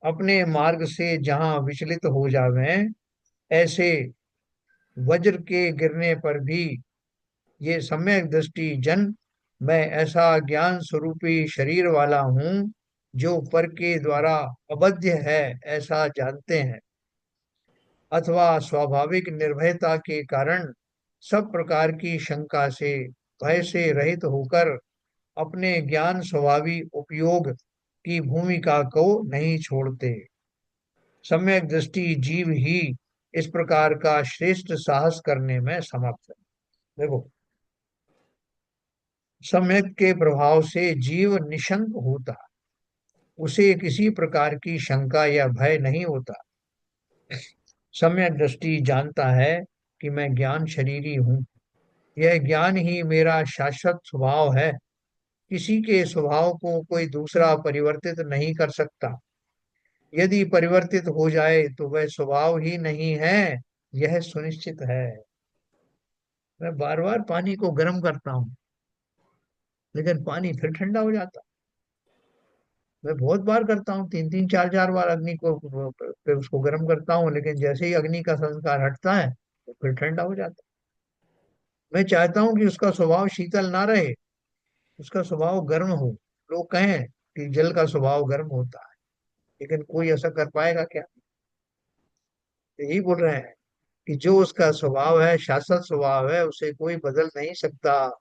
अपने मार्ग से जहाँ विचलित हो जावें, ऐसे वज्र के गिरने पर भी ये सम्यक दृष्टि जन, मैं ऐसा ज्ञान स्वरूपी शरीर वाला हूँ जो पर के द्वारा अबध्य है, ऐसा जानते हैं, अथवा स्वाभाविक निर्भयता के कारण सब प्रकार की शंका से, भय से रहित होकर अपने ज्ञान स्वभावी उपयोग की भूमिका को नहीं छोड़ते। सम्यक दृष्टि जीव ही इस प्रकार का श्रेष्ठ साहस करने में समर्थ है। देखो, सम्यक के प्रभाव से जीव निशंक होता, उसे किसी प्रकार की शंका या भय नहीं होता। सम्यक दृष्टि जानता है कि मैं ज्ञान शरीरी हूँ, यह ज्ञान ही मेरा शाश्वत स्वभाव है, किसी के स्वभाव को कोई दूसरा परिवर्तित नहीं कर सकता। यदि परिवर्तित हो जाए तो वह स्वभाव ही नहीं है, यह सुनिश्चित है। मैं बार बार पानी को गर्म करता हूँ, लेकिन पानी फिर ठंडा हो जाता। मैं बहुत बार करता हूँ, 3 3 4 4 बार अग्नि को फिर उसको गर्म करता हूँ, लेकिन जैसे ही अग्नि का संस्कार हटता है तो फिर ठंडा हो जाता है। मैं चाहता हूँ कि उसका स्वभाव शीतल ना रहे, उसका स्वभाव गर्म हो। लोग कहें कि जल का स्वभाव गर्म होता है, लेकिन कोई ऐसा कर पाएगा क्या? तो यही बोल रहे हैं कि जो उसका स्वभाव है, शाश्वत स्वभाव है, उसे कोई बदल नहीं सकता।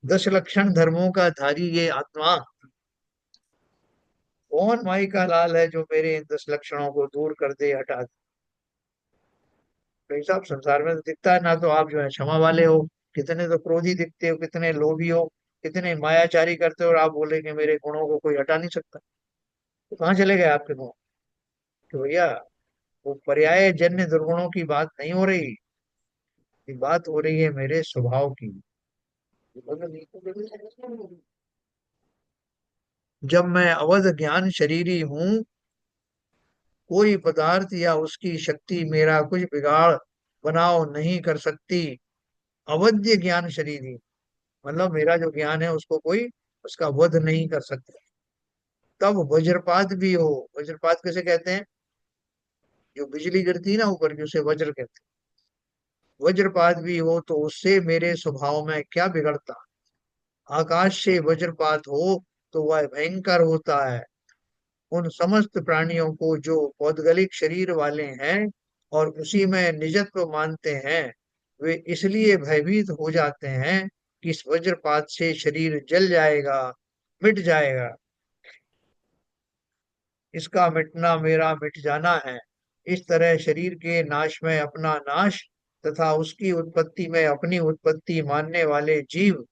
10 लक्षण धर्मों का धारी ये आत्मा, कौन माई का लाल है जो मेरे इन 10 लक्षणों को दूर कर दे, हटा दे। भाई साहब, संसार में तो दिखता है ना, तो आप जो है क्षमा वाले हो, कितने तो क्रोधी दिखते हो, कितने लोभी हो, कितने मायाचारी करते हो, और आप बोले कि मेरे गुणों को कोई हटा नहीं सकता। तो कहाँ चले गए आपके गुण? तो भैया, वो पर्याय जन्य दुर्गुणों की बात नहीं हो रही, ये बात हो रही है मेरे स्वभाव की। जब मैं अवध ज्ञान शरीरी हूँ, कोई पदार्थ या उसकी शक्ति मेरा कुछ बिगाड़ बनाव नहीं कर सकती। अवध्य ज्ञान शरीरी, मतलब मेरा जो ज्ञान है उसको कोई उसका वध नहीं कर सकता। तब वज्रपात भी हो, वज्रपात किसे कहते हैं? जो बिजली गिरती है ना ऊपर की, उसे वज्र कहते हैं। वज्रपात भी हो तो उससे मेरे स्वभाव में क्या बिगड़ता? आकाश से वज्रपात हो तो वह भयंकर होता है। उन समस्त प्राणियों को जो पौद्गलिक शरीर वाले हैं और उसी में निजत्व मानते हैं, वे इसलिए भयभीत हो जाते हैं कि इस वज्रपात से शरीर जल जाएगा, मिट जाएगा। इसका मिटना मेरा मिट जाना है। इस तरह शरीर के नाश में अपना नाश तथा उसकी उत्पत्ति में अपनी उत्पत्ति मानने वाले जीव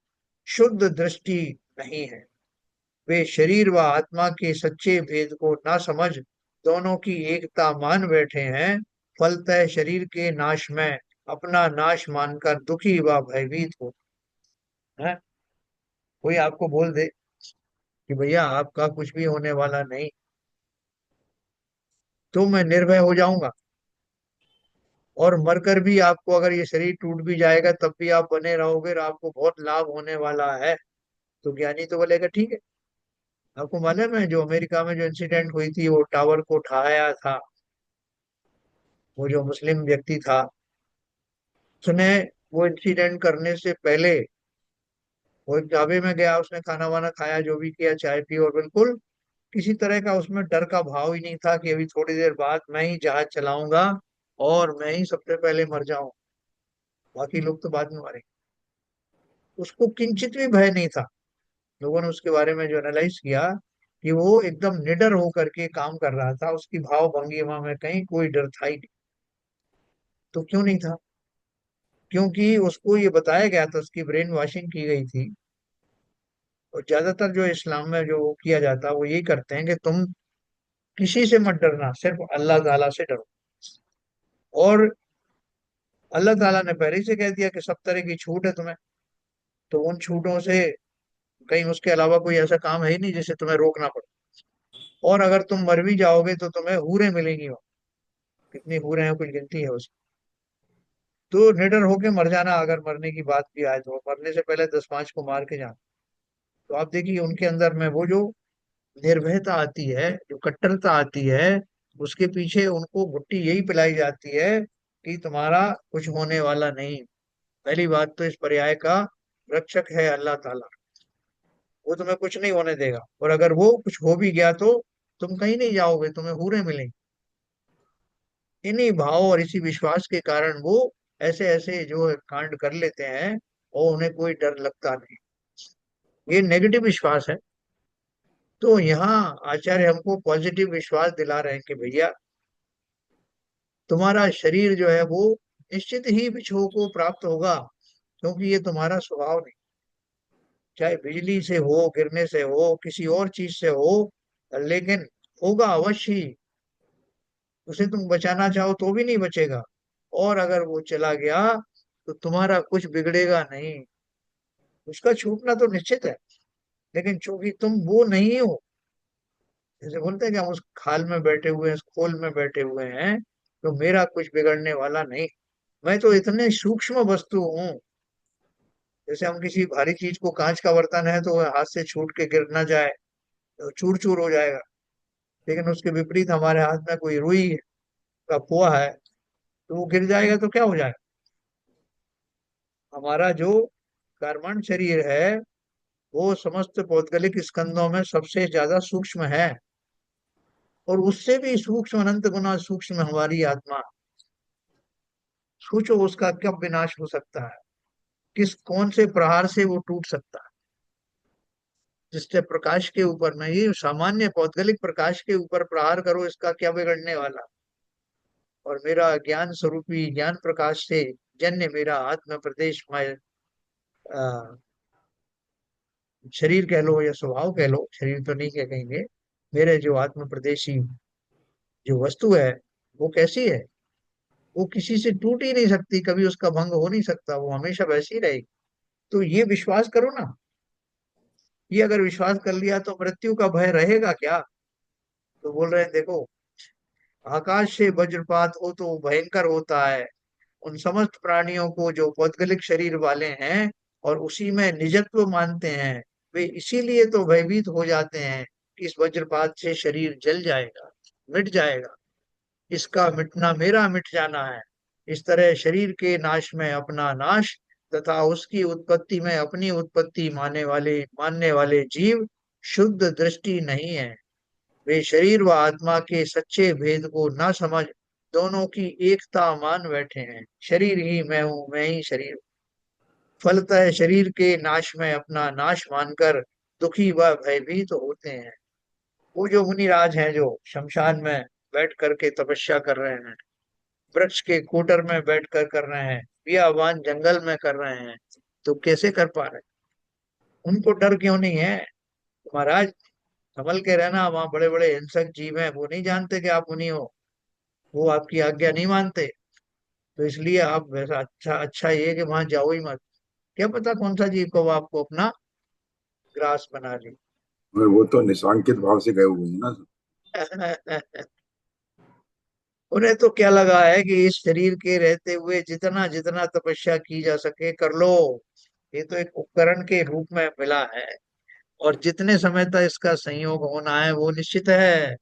शुद्ध दृष्टि नहीं है। वे शरीर व आत्मा के सच्चे भेद को ना समझ दोनों की एकता मान बैठे हैं। फलतः शरीर के नाश में अपना नाश मानकर दुखी व भयभीत हो है। कोई आपको बोल दे कि भैया आपका कुछ भी होने वाला नहीं, तो मैं निर्भय हो जाऊंगा। और मरकर भी आपको अगर ये शरीर टूट भी जाएगा तब भी आप बने रहोगे और आपको बहुत लाभ होने वाला है। तो ज्ञानी तो बोलेगा ठीक है। आपको मालूम है जो अमेरिका में जो इंसिडेंट हुई थी, वो टावर को ढाया था, वो जो मुस्लिम व्यक्ति था, उसने वो इंसिडेंट करने से पहले वो एक ढाबे में गया, उसने खाना वाना खाया, जो भी किया, चाय पी, और बिल्कुल किसी तरह का उसमें डर का भाव ही नहीं था कि अभी थोड़ी देर बाद मैं ही जहाज चलाऊंगा और मैं ही सबसे पहले मर जाऊं, बाकी लोग तो बाद में मरेंगे। उसको किंचित भी भय नहीं था। लोगों ने उसके बारे में जो एनालाइज किया कि वो एकदम निडर होकर के काम कर रहा था, उसकी भाव भंगिमा में कहीं कोई डर था ही नहीं। तो क्यों नहीं था? क्योंकि उसको ये बताया गया था, उसकी ब्रेन वॉशिंग की गई थी। और ज्यादातर जो इस्लाम में जो किया जाता है वो यही करते हैं कि तुम किसी से मत डरना, सिर्फ अल्लाह ताला से डरो। और अल्लाह ताला ने पहले ही से कह दिया कि सब तरह की छूट है तुम्हें, तो उन छूटों से कहीं उसके अलावा कोई ऐसा काम है ही नहीं जिसे तुम्हें रोकना पड़े। और अगर तुम मर भी जाओगे तो तुम्हें हूरें मिलेंगी वहां। कितनी हूरें हैं, कुछ गिनती है उसकी। तो निडर होके मर जाना, अगर मरने की बात भी आए तो मरने से पहले 10 5 को मार के जाना। तो आप देखिए उनके अंदर में वो जो निर्भयता आती है, जो कट्टरता आती है, उसके पीछे उनको घुट्टी यही पिलाई जाती है कि तुम्हारा कुछ होने वाला नहीं। पहली बात तो इस पर्याय का रक्षक है अल्लाह ताला, वो तुम्हें कुछ नहीं होने देगा। और अगर वो कुछ हो भी गया तो तुम कहीं नहीं जाओगे, तुम्हें हूरें मिलेंगी। इन्हीं भाव और इसी विश्वास के कारण वो ऐसे ऐसे जो है कांड कर लेते हैं, और उन्हें कोई डर लगता नहीं। ये नेगेटिव विश्वास है। तो यहाँ आचार्य हमको पॉजिटिव विश्वास दिला रहे हैं कि भैया, तुम्हारा शरीर जो है वो निश्चित ही बिछो को प्राप्त होगा, क्योंकि ये तुम्हारा स्वभाव नहीं। चाहे बिजली से हो, गिरने से हो, किसी और चीज से हो, लेकिन होगा अवश्य ही। उसे तुम बचाना चाहो तो भी नहीं बचेगा। और अगर वो चला गया तो तुम्हारा कुछ बिगड़ेगा नहीं। उसका छूटना तो निश्चित है, लेकिन चूंकि तुम वो नहीं हो, जैसे बोलते हैं कि हम उस खाल में बैठे हुए हैं, उस खोल में बैठे हुए हैं, तो मेरा कुछ बिगड़ने वाला नहीं। मैं तो इतने सूक्ष्म वस्तु हूँ। जैसे हम किसी भारी चीज को, कांच का बर्तन है तो वह हाथ से छूट के गिर ना जाए, तो चूर चूर हो जाएगा। लेकिन उसके विपरीत हमारे हाथ में कोई रुई का पुआ है, तो वो गिर जाएगा तो क्या हो जाएगा? हमारा जो कर्मण शरीर है वो समस्त पौद्गलिक स्कंदों में सबसे ज्यादा सूक्ष्म है। और उससे भी सूक्ष्म, अनंत गुना सूक्ष्म हमारी आत्मा। सोचो उसका कब विनाश हो सकता है, किस कौन से प्रहार से वो टूट सकता है। जिससे प्रकाश के ऊपर में, ये सामान्य पौद्गलिक प्रकाश के ऊपर प्रहार करो, इसका क्या बिगड़ने वाला। और मेरा ज्ञान स्वरूपी ज्ञान प्रकाश से जन्य मेरा आत्म प्रदेश में, शरीर कह लो या स्वभाव कह लो, शरीर तो नहीं कह कहेंगे, मेरे जो आत्म प्रदेशी जो वस्तु है, वो कैसी है? वो किसी से टूट ही नहीं सकती, कभी उसका भंग हो नहीं सकता, वो हमेशा वैसी ही रहेगी। तो ये विश्वास करो ना। ये अगर विश्वास कर लिया तो मृत्यु का भय रहेगा क्या? तो बोल रहे हैं देखो, आकाश से वज्रपात हो तो भयंकर होता है उन समस्त प्राणियों को जो पौद्गलिक शरीर वाले हैं और उसी में निजत्व मानते हैं। वे इसीलिए तो भयभीत हो जाते हैं कि इस वज्रपात से शरीर जल जाएगा, मिट जाएगा, इसका मिटना मेरा मिट जाना है। इस तरह शरीर के नाश में अपना नाश तथा उसकी उत्पत्ति में अपनी उत्पत्ति मानने वाले जीव शुद्ध दृष्टि नहीं है। वे शरीर व आत्मा के सच्चे भेद को न समझ दोनों की एकता मान बैठे हैं। शरीर ही मैं हूँ, मैं ही शरीर हूँ। फलतः शरीर के नाश में अपना नाश मानकर दुखी व भयभीत होते हैं। वो जो मुनिराज हैं जो शमशान में बैठ करके तपस्या कर रहे हैं, वृक्ष के कोटर में बैठ कर रहे हैं, बियाबान जंगल में कर रहे हैं, तो कैसे कर पा रहे हैं? उनको डर क्यों नहीं है? महाराज, संभल के रहना, वहां बड़े बड़े हिंसक जीव हैं, वो नहीं जानते कि आप मुनि हो, वो आपकी आज्ञा नहीं मानते। तो इसलिए आप वैसा, अच्छा अच्छा ये है कि वहां जाओ ही मत। क्या पता कौन सा जीव को वो आपको अपना ग्रास बना ले। और वो तो निशांकित भाव से गए हुए हैं ना। उन्हें तो क्या लगा है कि इस शरीर के रहते हुए जितना जितना तपस्या की जा सके कर लो। ये तो एक उपकरण के रूप में मिला है, और जितने समय तक इसका संयोग होना है वो निश्चित है।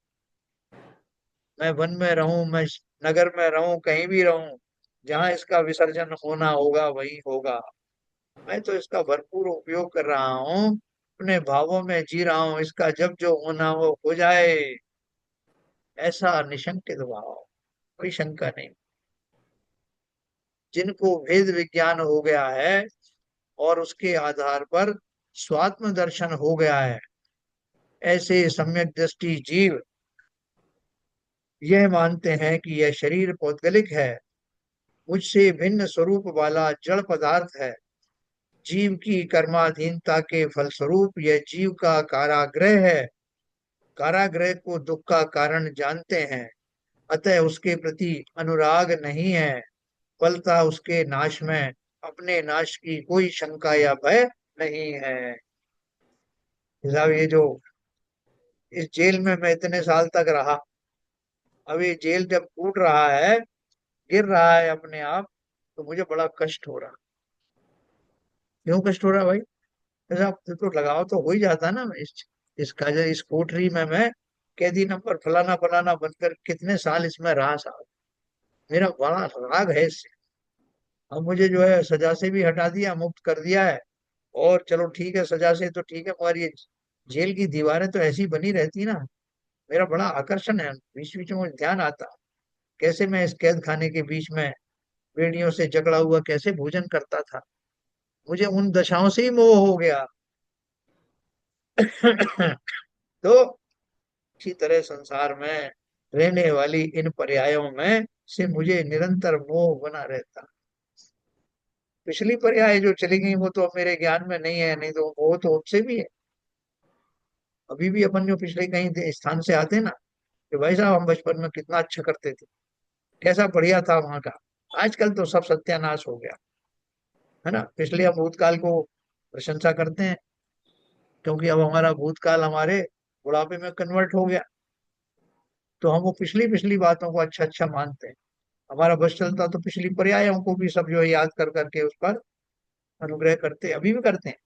मैं वन में रहूं, मैं नगर में रहूं, कहीं भी रहूं, जहां इसका विसर्जन होना होगा वही होगा। मैं तो इसका भरपूर उपयोग कर रहा हूँ, अपने भावों में जी रहा हूँ, इसका जब जो होना हो जाए। ऐसा निशंकित भाव, कोई शंका नहीं। जिनको वेद विज्ञान हो गया है और उसके आधार पर स्वात्म दर्शन हो गया है, ऐसे सम्यक दृष्टि जीव यह मानते हैं कि यह शरीर पौद्गलिक है, मुझसे भिन्न स्वरूप वाला जड़ पदार्थ है। जीव की कर्माधीनता के फलस्वरूप यह जीव का कारागृह है। कारागृह को दुख का कारण जानते हैं, अतः उसके प्रति अनुराग नहीं है। फलतः उसके नाश में अपने नाश की कोई शंका या भय नहीं है। साहब ये जो इस जेल में मैं इतने साल तक रहा, अब ये जेल जब टूट रहा है, गिर रहा है अपने आप, तो मुझे बड़ा कष्ट हो रहा। क्यों कष्ट हो रहा भाई? ऐसा तो लगाव तो हो ही जाता ना। इसका जो इस कोठरी में मैं कैदी नंबर फलाना फलाना बनकर कितने साल इसमें रहा साहब, मेरा बड़ा राग है इससे। अब मुझे जो है सजा से भी हटा दिया, मुक्त कर दिया है। और चलो ठीक है, सजा से तो ठीक है, मगर ये जेल की दीवारें तो ऐसी बनी रहती ना। मेरा बड़ा आकर्षण है, बीच बीच में मुझे ध्यान आता कैसे मैं इस कैद खाने के बीच में बेड़ियों से जकड़ा हुआ कैसे भोजन करता था। मुझे उन दशाओं से ही मोह हो गया। तो इसी तरह संसार में रहने वाली इन पर्यायों में से मुझे निरंतर मोह बना रहता। पिछली पर्याय जो चली गई वो तो अब मेरे ज्ञान में नहीं है, नहीं तो वो तो उससे भी है। अभी भी अपन जो पिछले कहीं स्थान से आते हैं ना, कि भाई साहब हम बचपन में कितना अच्छा करते थे, कैसा बढ़िया था वहां का। आजकल तो सब सत्यानाश हो गया है ना। पिछले हम भूतकाल को प्रशंसा करते हैं, क्योंकि अब हमारा भूतकाल हमारे बुढ़ापे में कन्वर्ट हो गया, तो हम वो पिछली पिछली बातों को अच्छा अच्छा मानते हैं। हमारा बस चलता तो पिछली पर्यायों को भी सब जो है याद कर करके उस पर अनुग्रह करते, अभी भी करते हैं।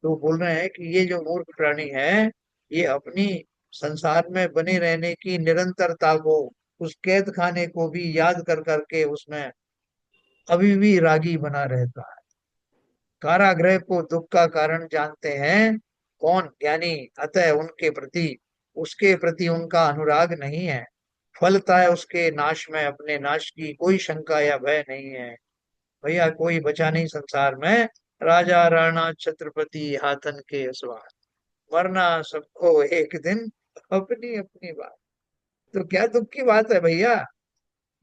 तो बोल रहे हैं कि ये जो मूर्ख प्राणी है, ये अपनी संसार में बने रहने की निरंतरता को, उस कैद खाने को भी याद कर करके उसमें अभी भी रागी बना रहता है। कारागृह को दुख का कारण जानते हैं कौन? ज्ञानी। अतः उनके प्रति, उसके प्रति उनका अनुराग नहीं है। फलतः उसके नाश में अपने नाश की कोई शंका या भय नहीं है। भैया कोई बचा नहीं संसार में, राजा राणा छत्रपति हाथन के असवार, वरना सबको एक दिन अपनी अपनी बात। तो क्या दुख की बात है भैया,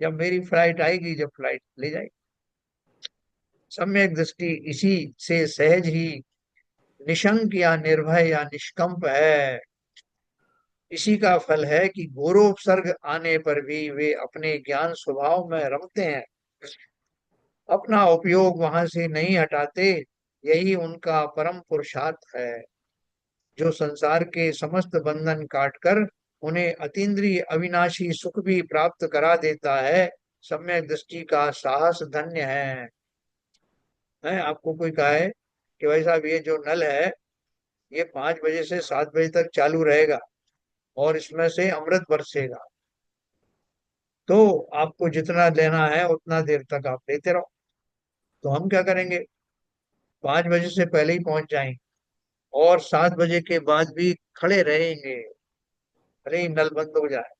जब मेरी फ्लाइट आएगी, जब फ्लाइट ले जाएगी। सम्यक दृष्टि इसी से सहज ही निशंक या निर्भय या निष्कंप है। इसी का फल है कि गौरोपसर्ग आने पर भी वे अपने ज्ञान स्वभाव में रमते हैं, अपना उपयोग वहां से नहीं हटाते। यही उनका परम पुरुषार्थ है, जो संसार के समस्त बंधन काटकर उन्हें अतीन्द्रिय अविनाशी सुख भी प्राप्त करा देता है। सम्यक दृष्टि का साहस धन्य है। आपको कोई कहा है कि भाई साहब ये जो नल है, ये 5 बजे से 7 बजे तक चालू रहेगा और इसमें से अमृत बरसेगा, तो आपको जितना लेना है उतना देर तक आप लेते रहो। तो हम क्या करेंगे, 5 बजे से पहले ही पहुंच जाएंगे और 7 बजे के बाद भी खड़े रहेंगे, अरे नल बंद हो जाए।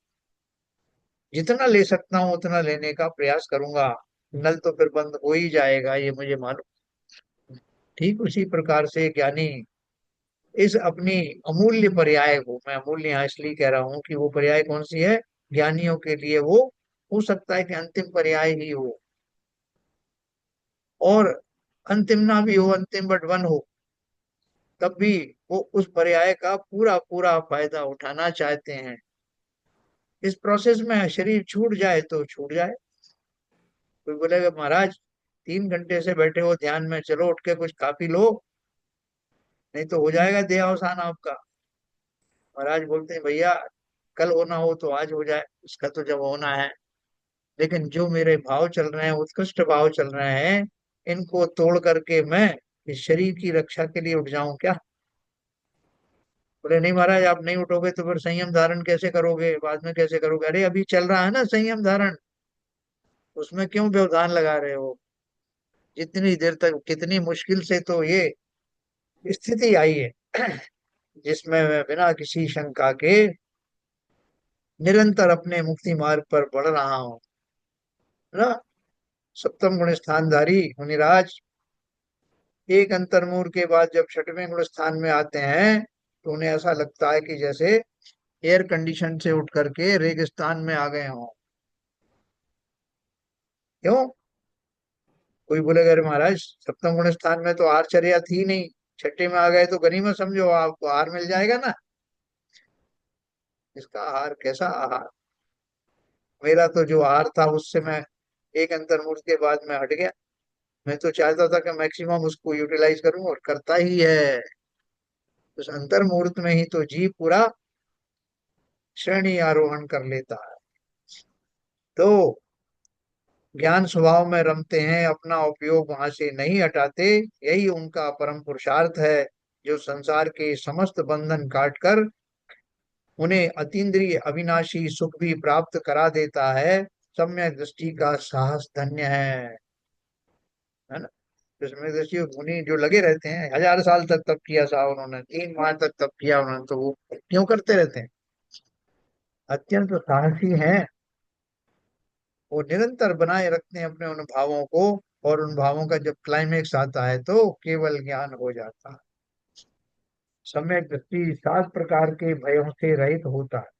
जितना ले सकता हूँ उतना लेने का प्रयास करूंगा, नल तो फिर बंद हो ही जाएगा, ये मुझे मालूम। ठीक उसी प्रकार से ज्ञानी इस अपनी अमूल्य पर्याय को, मैं अमूल्य यहाँ इसलिए कह रहा हूँ कि वो पर्याय कौन सी है, ज्ञानियों के लिए वो हो सकता है कि अंतिम पर्याय ही हो, और अंतिम ना भी हो, अंतिम बट वन हो, तब भी वो उस पर्याय का पूरा पूरा फायदा उठाना चाहते हैं। इस प्रोसेस में शरीर छूट जाए तो छूट जाए। कोई बोलेगा महाराज 3 घंटे से बैठे हो ध्यान में, चलो उठ के कुछ खा पी लो, नहीं तो हो जाएगा देहावसान आपका। महाराज बोलते हैं भैया कल होना हो तो आज हो जाए, उसका तो जब होना है। लेकिन जो मेरे भाव चल रहे हैं, उत्कृष्ट भाव चल रहे हैं, इनको तोड़ करके मैं इस शरीर की रक्षा के लिए उठ जाऊं क्या? बोले नहीं महाराज, आप नहीं उठोगे तो फिर संयम धारण कैसे करोगे, बाद में कैसे करोगे? अरे अभी चल रहा है ना संयम धारण, उसमें क्यों व्यवधान लगा रहे हो? जितनी देर तक, कितनी मुश्किल से तो ये स्थिति आई है जिसमें मैं बिना किसी शंका के निरंतर अपने मुक्ति मार्ग पर बढ़ रहा हूँ, है ना। सप्तम गुण स्थानधारी मुनिराज एक अंतर्मूर के बाद जब छठवें गुण स्थान में आते हैं, तो उन्हें ऐसा लगता है कि जैसे एयर कंडीशन से उठ करके रेगिस्तान में आ गए हों। क्यों? कोई बोलेगा अरे महाराज, सप्तम गुण स्थान में तो आहारचर्या थी नहीं, छठे में आ गए तो गनीमत समझो, आपको आहार मिल जाएगा ना। इसका आहार कैसा आहार? मेरा तो जो आहार था उससे मैं एक अंतर्मुहूर्त के बाद में हट गया। मैं तो चाहता था कि मैक्सिमम उसको यूटिलाइज करूं, और करता ही है। उस अंतर मुहूर्त में ही तो जीव पूरा श्रेणी आरोहण कर लेता है। तो ज्ञान स्वभाव में रमते हैं, अपना उपयोग वहां से नहीं हटाते। यही उनका परम पुरुषार्थ है, जो संसार के समस्त बंधन काटकर उन्हें अतीन्द्रिय अविनाशी सुख भी प्राप्त करा देता है। सम्यक दृष्टि का साहस धन्य है ना। जिसमें देखिए मुनि जो लगे रहते हैं, 1000 साल तक तप किया सा उन्होंने, 3 माह तक तप किया उन्होंने, तो वो क्यों करते रहते हैं? अत्यंत साहसी हैं। वो निरंतर बनाए रखते हैं अपने उन भावों को, और उन भावों का जब क्लाइमेक्स आता है तो केवल ज्ञान हो जाता है। सम्यक दृष्टि 7 प्रकार के भयों से रहित होता है।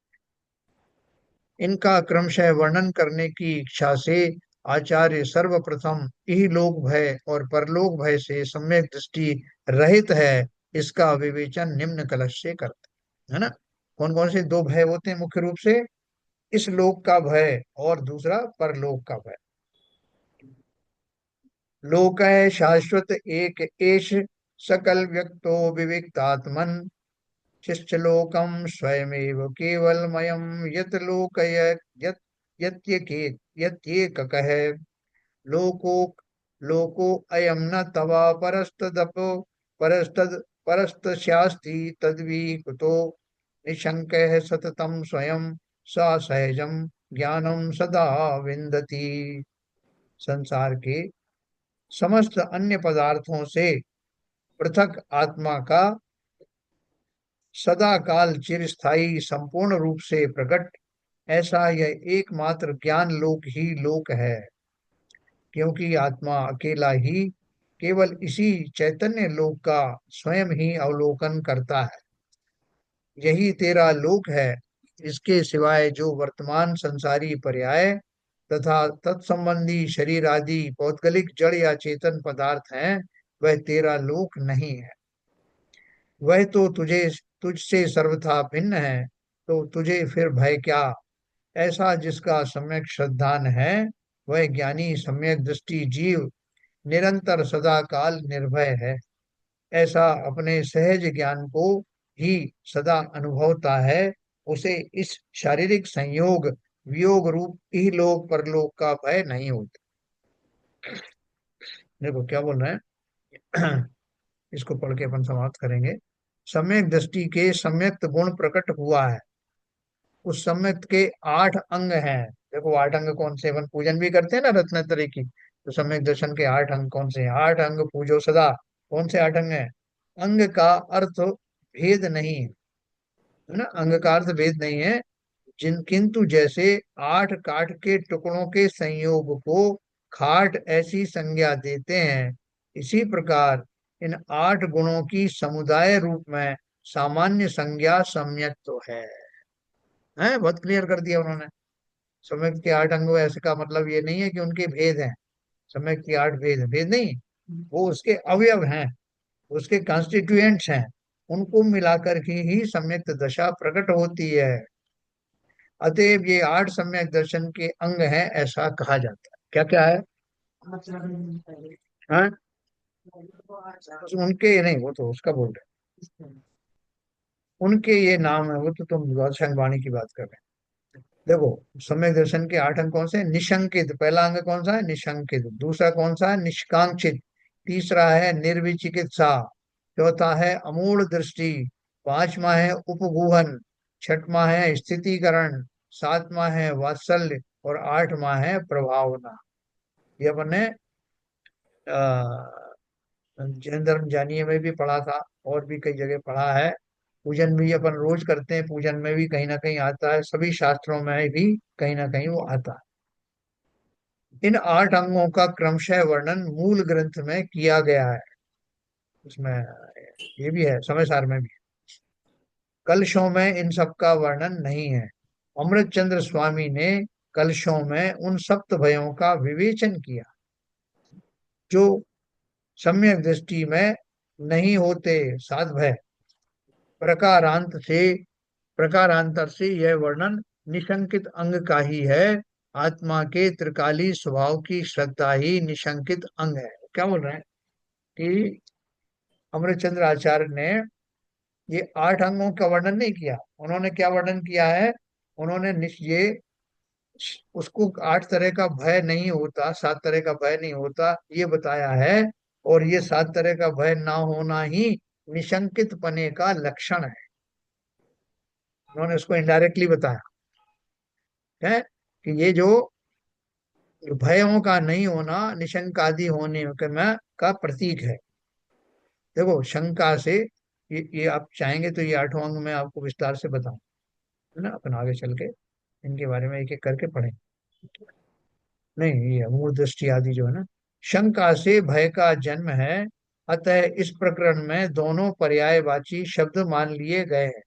इनका क्रमशः वर्णन करने की इच्छा से आचार्य सर्वप्रथम इहलोक भय और परलोक भय से सम्यक दृष्टि रहित है, इसका विवेचन निम्न कलश से करते है ना। कौन कौन से 2 भय होते हैं मुख्य रूप से? इस लोक का भय और दूसरा परलोक का भय। लोक है शाश्वत एक एष, सकल व्यक्तो विविक्तात्मन, शिष्यलोकम स्वयमेव केवलमयम, यत लोक यत यत्येके यत्येकः लोको लोको अयम न तवा परस्तदपो परस्तद परस्तस्यास्ति तद्विकुतो निशंकः सततम स्वयं सा सहजम ज्ञानम सदा विन्दति। संसार के समस्त अन्य पदार्थों से पृथक आत्मा का सदा काल चिरस्थायी संपूर्ण रूप से प्रकट ऐसा यह एकमात्र ज्ञान लोक ही लोक है, क्योंकि आत्मा अकेला ही केवल इसी चैतन्य लोक का स्वयं ही अवलोकन करता है। यही तेरा लोक है। इसके सिवाय जो वर्तमान संसारी पर्याय तथा तत्संबंधी शरीर आदि पौद्गलिक जड़ या चेतन पदार्थ हैं, वह तेरा लोक नहीं है। वह तो तुझसे सर्वथा भिन्न है, तो तुझे फिर भय क्या? ऐसा जिसका सम्यक श्रद्धान है, वह ज्ञानी सम्यक दृष्टि जीव निरंतर सदा काल निर्भय है। ऐसा अपने सहज ज्ञान को ही सदा अनुभवता है। उसे इस शारीरिक संयोग वियोग रूप इहलोक परलोक का भय नहीं होता। देखो क्या बोल रहे हैं इसको पढ़ के अपन समाप्त करेंगे। सम्यक दृष्टि के सम्यक्त गुण प्रकट हुआ है। उस सम्यक्त के 8 अंग हैं। देखो 8 अंग कौन से? अपन पूजन भी करते हैं ना रत्नत्रय की, तो सम्यक दर्शन के 8 अंग कौन से हैं? 8 अंग पूजो सदा। कौन से 8 अंग हैं? अंग का अर्थ भेद नहीं है, है ना। अंग का अर्थ भेद नहीं है। जिन किंतु जैसे 8 काठ के टुकड़ों के संयोग को खाट ऐसी संज्ञा देते हैं, इसी प्रकार इन 8 गुणों की समुदाय रूप में सामान्य संज्ञा सम्यक तो है। बहुत क्लियर कर दिया उन्होंने। सम्यक के 8 अंग, ऐसे का मतलब ये नहीं है कि उनके भेद हैं। सम्यक के 8 भेद, भेद नहीं, वो उसके अवयव हैं, उसके कॉन्स्टिट्यूएंट्स हैं। उनको मिलाकर के ही सम्यक दशा प्रकट होती है। अतएव ये 8 सम्यक दर्शन के अंग हैं, ऐसा कहा जाता है। क्या क्या है? हाँ, उनके नहीं, वो तो उसका बोल रहे हैं। उनके ये नाम है, वो तो तुम द्वादशांग वाणी की बात कर रहे हैं। देखो, सम्यक दर्शन के 8 अंग कौन से हैं? निशंकित, पहला अंग कौन सा है? निशंकित। दूसरा कौन सा है? निष्कांक्षित। तीसरा है निर्विचिकित्सा। चौथा है अमूढ़ दृष्टि। पांचवा है उपगूहन। छठवां है स्थितिकरण। सातवां है वात्सल्य। और आठवां है प्रभावना। ये अपन ने जैन धर्म जानिए में भी पढ़ा था, और भी कई जगह पढ़ा है। पूजन भी अपन रोज करते हैं, पूजन में भी कहीं ना कहीं आता है, सभी शास्त्रों में भी कहीं ना कहीं वो आता है। इन 8 अंगों का क्रमशः वर्णन मूल ग्रंथ में किया गया है। उसमें ये भी है, समय सार में भी। कलशों में इन सब का वर्णन नहीं है। अमृत चंद्र स्वामी ने कलशों में उन सप्त भयों का विवेचन किया जो सम्यक दृष्टि में नहीं होते। सात भय प्रकारांत से प्रकारांतर से यह वर्णन निशंकित अंग का ही है। आत्मा के त्रिकाली स्वभाव की श्रद्धा ही निशंकित अंग है। क्या बोल रहे हैं कि अमृतचंद्र आचार्य ने ये 8 अंगों का वर्णन नहीं किया। उन्होंने क्या वर्णन किया है? उन्होंने ये उसको 8 तरह का भय नहीं होता, 7 तरह का भय नहीं होता, ये बताया है। और ये 7 तरह का भय ना होना ही निशंकित पने का लक्षण है। उन्होंने उसको इनडायरेक्टली बताया है कि ये जो भयों का नहीं होना निशंक आदि होने में का प्रतीक है। देखो, शंका से ये आप चाहेंगे तो ये 8वां अंग में आपको विस्तार से बताऊं, है ना, अपन आगे चल के इनके बारे में एक एक करके पढ़ें। नहीं, ये मूल दृष्टि आदि जो है ना, शंका से भय का जन्म है। अतः इस प्रकरण में दोनों पर्यायवाची शब्द मान लिए गए हैं।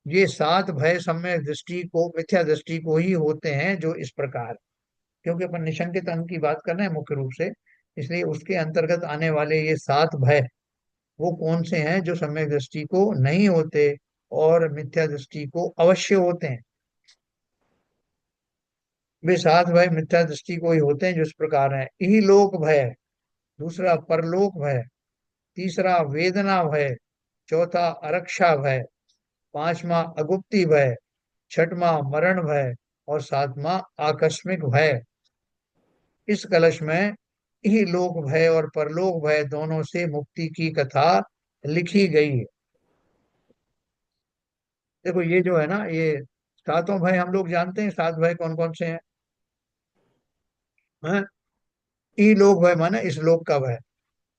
ये 7 भय सम्यक दृष्टि को, मिथ्या दृष्टि को ही होते हैं, जो इस प्रकार। क्योंकि अपन निशंकित अंग की बात कर रहे हैं मुख्य रूप से, इसलिए उसके अंतर्गत आने वाले ये 7 भय वो कौन से हैं? जो सम्यक दृष्टि को नहीं होते और मिथ्या दृष्टि को अवश्य होते हैं। वे 7 भय मिथ्या दृष्टि को ही होते हैं, जो इस प्रकार हैं। इहलोक भय। दूसरा परलोक भय। तीसरा वेदना भय। चौथा अरक्षा भय। पांचवा अगुप्ती भय। छठवां मरण भय। और सातवां आकस्मिक भय। इस कलश में ही लोक भय और परलोक भय दोनों से मुक्ति की कथा लिखी गई है। देखो, ये जो है ना, ये 7 भय हम लोग जानते हैं। 7 भय कौन कौन से हैं? हैं? ई लोक भय माने इस लोक का भय।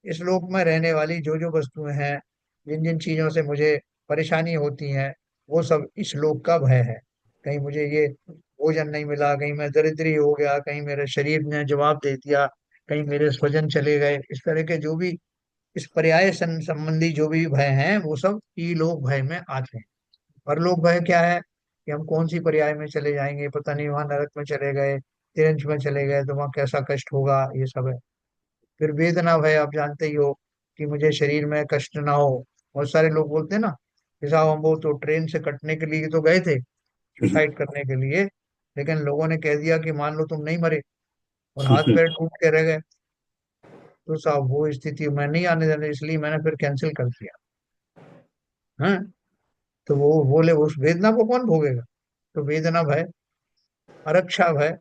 इस लोक में रहने वाली जो जो वस्तुएं हैं, जिन जिन चीजों से मुझे परेशानी होती है, वो सब इस लोक का भय है। कहीं मुझे ये भोजन नहीं मिला, कहीं मैं दरिद्री हो गया, कहीं मेरे शरीर ने जवाब दे दिया, कहीं मेरे स्वजन चले गए, इस तरह के जो भी इस पर्याय संबंधी जो भी भय हैं, वो सब इलोक भय में आते हैं। परलोक भय क्या है? कि हम कौन सी पर्याय में चले जाएंगे, पता नहीं, वहां नरक में चले गए, तिरंज में चले गए तो वहां कैसा कष्ट होगा, ये सब है। फिर वेदना भय आप जानते ही हो, कि मुझे शरीर में कष्ट ना हो। बहुत सारे लोग बोलते हैं ना कि साहब हम वो तो ट्रेन से कटने के लिए तो गए थे, सुसाइड करने के लिए, लेकिन लोगों ने कह दिया कि मान लो तुम नहीं मरे और हाथ पैर टूट के रह गए, तो साहब वो स्थिति मैं नहीं आने देना, इसलिए मैंने फिर कैंसिल कर दिया। हाँ, तो वो बोले उस वेदना को कौन भोगेगा? तो वेदना भय। अरक्षा भय।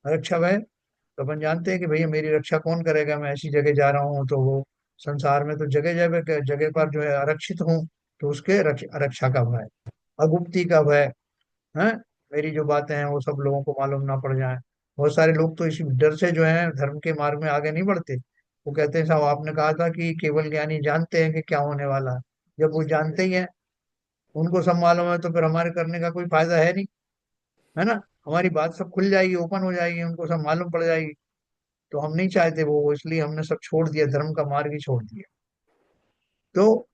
अरक्षा भय, तो अपन जानते हैं कि भैया मेरी रक्षा कौन करेगा, मैं ऐसी जगह जा रहा हूँ तो वो संसार में तो जगह जगह जगह पर जो है आरक्षित हूँ, तो उसके रक्षा का भय। अगुप्ती का भय है, मेरी जो बातें हैं वो सब लोगों को मालूम ना पड़ जाए। बहुत सारे लोग तो इसी डर से जो है धर्म के मार्ग में आगे नहीं बढ़ते। वो कहते हैं साहब आपने कहा था कि केवल ज्ञानी जानते हैं कि क्या होने वाला है। जब वो जानते ही है, उनको सब मालूम है, तो फिर हमारे करने का कोई फायदा है नहीं, है ना। हमारी बात सब खुल जाएगी, ओपन हो जाएगी, उनको सब मालूम पड़ जाएगी। तो हम नहीं चाहते वो, इसलिए हमने सब छोड़ दिया, धर्म का मार्ग ही छोड़ दिया। तो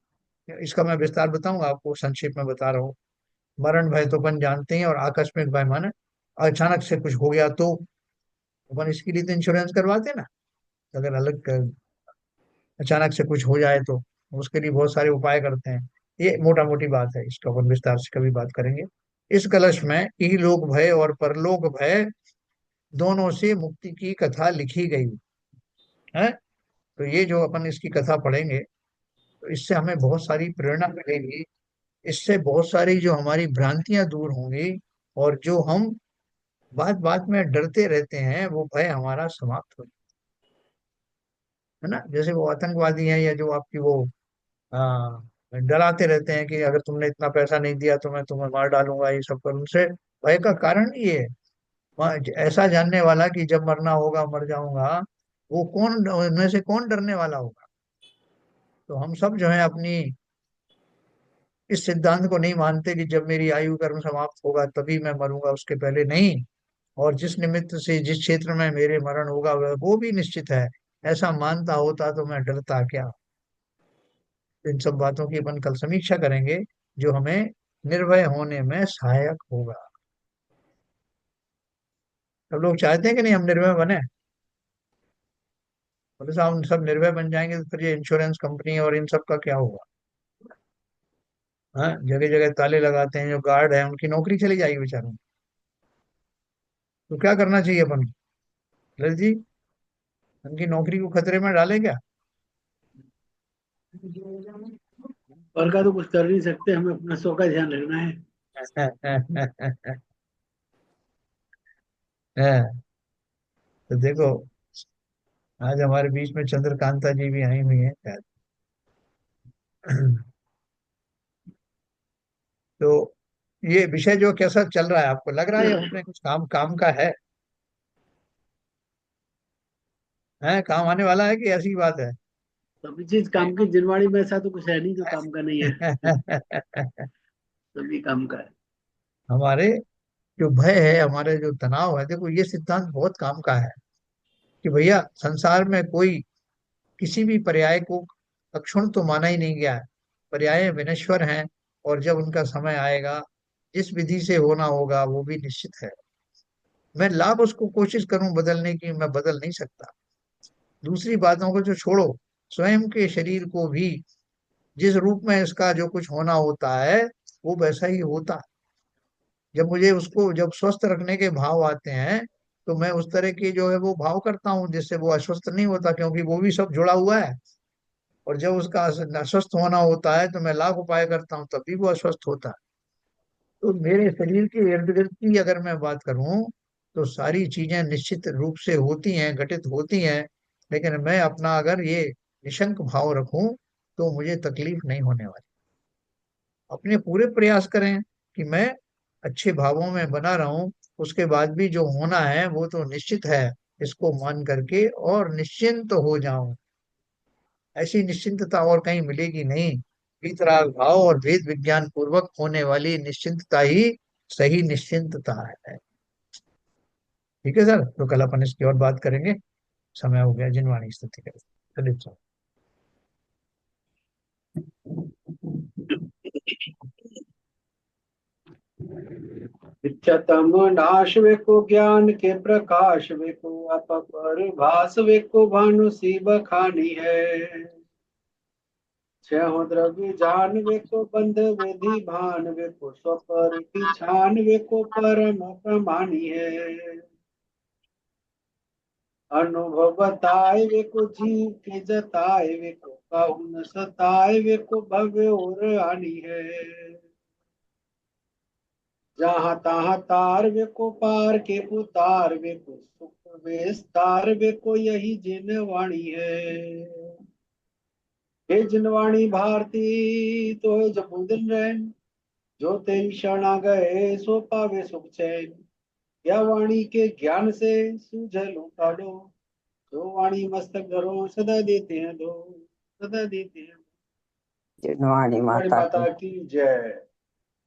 इसका मैं विस्तार बताऊंगा आपको, संक्षेप में बता रहा हूँ। मरण भय तो अपन जानते हैं, और आकस्मिक भय माने अचानक से कुछ हो गया तो अपन इसके लिए तो इंश्योरेंस करवाते हैं ना। अगर अचानक से कुछ हो जाए तो उसके लिए बहुत सारे उपाय करते हैं। ये मोटा मोटी बात है, इसका अपन विस्तार से कभी बात करेंगे। इस कलश में इहलोक भय और परलोक भय दोनों से मुक्ति की कथा लिखी गई है। तो ये जो अपन इसकी कथा पढ़ेंगे, तो इससे हमें बहुत सारी प्रेरणा मिलेगी, इससे बहुत सारी जो हमारी भ्रांतियां दूर होंगी, और जो हम बात बात में डरते रहते हैं वो भय हमारा समाप्त हो, है ना। जैसे वो आतंकवादी हैं, या जो आपकी वो डराते रहते हैं कि अगर तुमने इतना पैसा नहीं दिया तो मैं तुम्हें मार डालूंगा, ये सब कर, उनसे भय का कारण ही है। ऐसा जानने वाला कि जब मरना होगा मर जाऊंगा, वो कौन, उनमें से कौन डरने वाला होगा। तो हम सब जो है अपनी इस सिद्धांत को नहीं मानते कि जब मेरी आयु कर्म समाप्त होगा तभी मैं मरूंगा, उसके पहले नहीं। और जिस निमित्त से जिस क्षेत्र में मेरे मरण होगा वो भी निश्चित है, ऐसा मानता होता तो मैं डरता क्या। इन सब बातों की अपन कल समीक्षा करेंगे, जो हमें निर्भय होने में सहायक होगा। सब लोग चाहते हैं कि नहीं हम निर्भय बने। बोले साहब हम सब निर्भय बन जाएंगे तो फिर ये इंश्योरेंस कंपनी और इन सब का क्या होगा। हाँ, जगह जगह ताले लगाते हैं, जो गार्ड है उनकी नौकरी चली जाएगी बेचारों की। तो क्या करना चाहिए अपन को? ललित जी, उनकी नौकरी को खतरे में डाले क्या? और का तो कुछ कर नहीं सकते, हमें अपना शो का ध्यान रखना है। हाँ, तो देखो, आज हमारे बीच में चंद्रकांता जी भी आई हुई है शायद। तो ये विषय जो कैसा चल रहा है, आपको लग रहा है उसमें कुछ काम काम का है काम आने वाला है कि ऐसी बात है? सभी चीज काम की, जिनवाड़ी में ऐसा तो कुछ है नहीं जो काम का नहीं है। सभी काम का है। हमारे जो भय है, हमारे जो तनाव है, देखो ये सिद्धांत बहुत काम का है कि भैया संसार में कोई किसी भी पर्याय को अक्षुण्ण तो माना ही नहीं गया है। पर्याय विनश्वर हैं, और जब उनका समय आएगा, जिस विधि से होना होगा वो भी निश्चित है। मैं लाख उसको कोशिश करूं बदलने की, मैं बदल नहीं सकता। दूसरी बातों को जो छोड़ो, स्वयं के शरीर को भी जिस रूप में इसका जो कुछ होना होता है वो वैसा ही होता है। जब मुझे उसको जब स्वस्थ रखने के भाव आते हैं, तो मैं उस तरह की जो है वो भाव करता हूँ जिससे वो अस्वस्थ नहीं होता, क्योंकि वो भी सब जुड़ा हुआ है। और जब उसका अस्वस्थ होना होता है तो मैं लाख उपाय करता हूँ तब भी वो अस्वस्थ होता है। तो मेरे शरीर के इर्द गिर्द की अगर मैं बात करूं, तो सारी चीजें निश्चित रूप से होती हैं, घटित होती हैं। लेकिन मैं अपना अगर ये निशंक भाव रखूं, तो मुझे तकलीफ नहीं होने वाली। अपने पूरे प्रयास करें कि मैं अच्छे भावों में बना रहूं, उसके बाद भी जो होना है वो तो निश्चित है, इसको मान करके और निश्चिंत हो जाऊं। ऐसी निश्चिंतता और कहीं मिलेगी नहीं। वीतराग भाव और वेद विज्ञान पूर्वक होने वाली निश्चिंतता ही सही निश्चिंतता है। ठीक है सर, तो कल अपन इसकी और बात करेंगे। समय हो गया, जिनवाणी स्तुति करें। ललित सर। नित्यतम नाश वेको ज्ञान के प्रकाश वेको अपर भास वेको भानु सी बखानी है। छह द्रव्य जान वेको बंध विधि भान वेको स्वपर की छान वेको परम प्रमाणी है। अनुभव बताए वेको जीव के जताए वेको काहुन सताए वेको भव्य और आनी है। जहाँ तहाँ तार वेको पार के उतार वेको सुख विस्तार वेको यही जिन वाणी है। हे जिनवाणी भारती तो जबुदिन रैन, जो तेरी शरणा गए सो पावे सुख चैन। या वाणी के ज्ञान से सूझे लूटा लो, जो वाणी मस्तक धरो सदा देते हैं दो, सदा देते हैं। जिनवाणी हमारी माता की माता की जय।